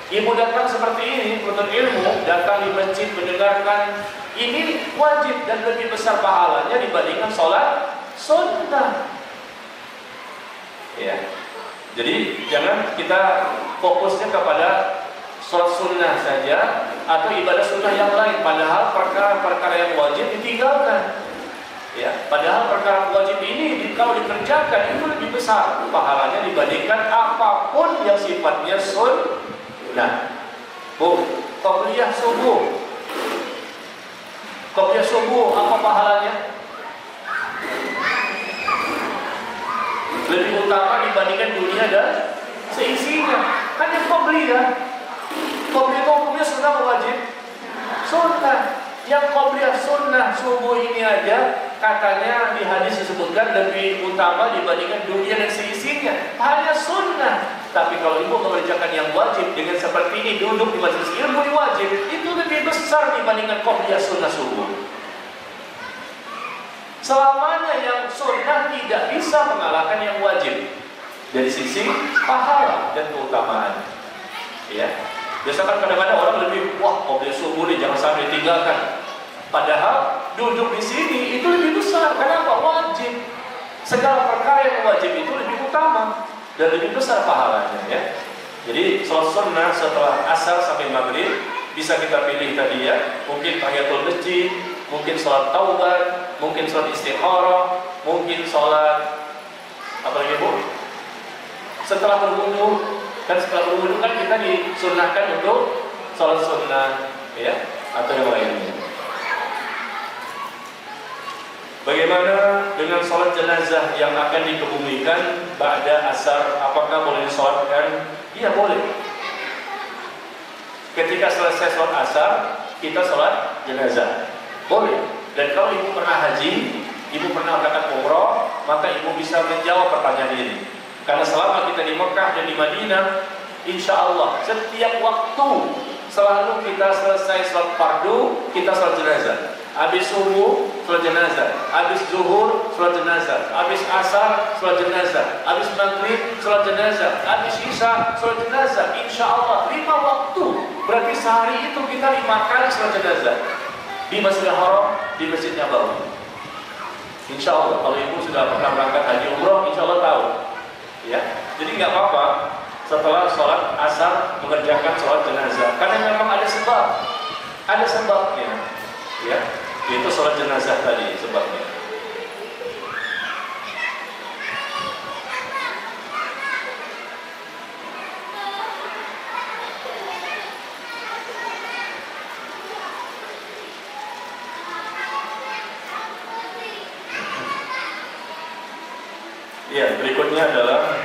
Ibu datang seperti ini, menuntut ilmu, datang di masjid mendengarkan, ini wajib dan lebih besar pahalanya dibandingkan sholat sunnah. Ya. Jadi jangan kita fokusnya kepada sholat sunnah saja atau ibadah sunnah yang lain, padahal perkara-perkara yang wajib ditinggalkan. Ya, padahal perkara wajib ini kalau dikerjakan itu lebih besar pahalanya dibandingkan apapun yang sifatnya sunnah. Bu, qobliyah subuh. Qobliyah subuh apa pahalanya? Lebih utama dibandingkan dunia dan seisinya. Hanya qobliyah. Qobliyah sunnah wajib. Sunnah. Yang qobliyah sunnah subuh ini aja katanya di hadis disebutkan lebih utama dibandingkan dunia dan seisinya. Hanya sunnah. Tapi kalau ibu mengerjakan yang wajib dengan seperti ini, duduk di majelis ilmu yang wajib, itu lebih besar dibandingkan qobliyah sunnah subuh. Selamanya yang sunnah tidak bisa mengalahkan yang wajib dari sisi pahala dan keutamaan. Ya. Biasakan kadang-kadang orang lebih, wah qobliyah subuh nih jangan sampai tinggalkan. Padahal duduk di sini itu lebih besar. Kenapa? Wajib. Segala perkara yang wajib itu lebih utama dan lebih besar pahalanya, ya. Jadi sholat sunnah setelah asar sampai maghrib bisa kita pilih tadi ya. Mungkin tahiyatul masjid, mungkin sholat taubat, mungkin sholat istikharah, mungkin sholat apa lagi Bu? Setelah berwudu. Dan setelah berwudu kan kita disunnahkan untuk sholat sunnah, ya, atau yang lainnya. Bagaimana dengan sholat jenazah yang akan dikebumikan ba'da asar? Apakah boleh disolatkan? Iya boleh. Ketika selesai sholat asar, kita sholat jenazah. Boleh. Dan kalau ibu pernah haji, ibu pernah berangkat umroh, maka ibu bisa menjawab pertanyaan ini. Karena selama kita di Mekah dan di Madinah, insya Allah setiap waktu selalu kita selesai sholat fardu, kita sholat jenazah. Habis subuh, sholat jenazah. Habis zuhur, sholat jenazah. Habis asar, sholat jenazah. Habis maghrib, sholat jenazah. Habis isya, sholat jenazah. Insya Allah 5 waktu. Berarti sehari itu kita 5 kali sholat jenazah. Di Masjidil Haram, di Masjid Nabawi. Insya Allah, kalau ibu sudah pernah berangkat haji umroh, insya Allah tahu. Ya, jadi nggak apa-apa setelah sholat asar mengerjakan sholat jenazah, karena memang ada sebabnya, ya, itu sholat jenazah tadi sebabnya. Ya, berikutnya adalah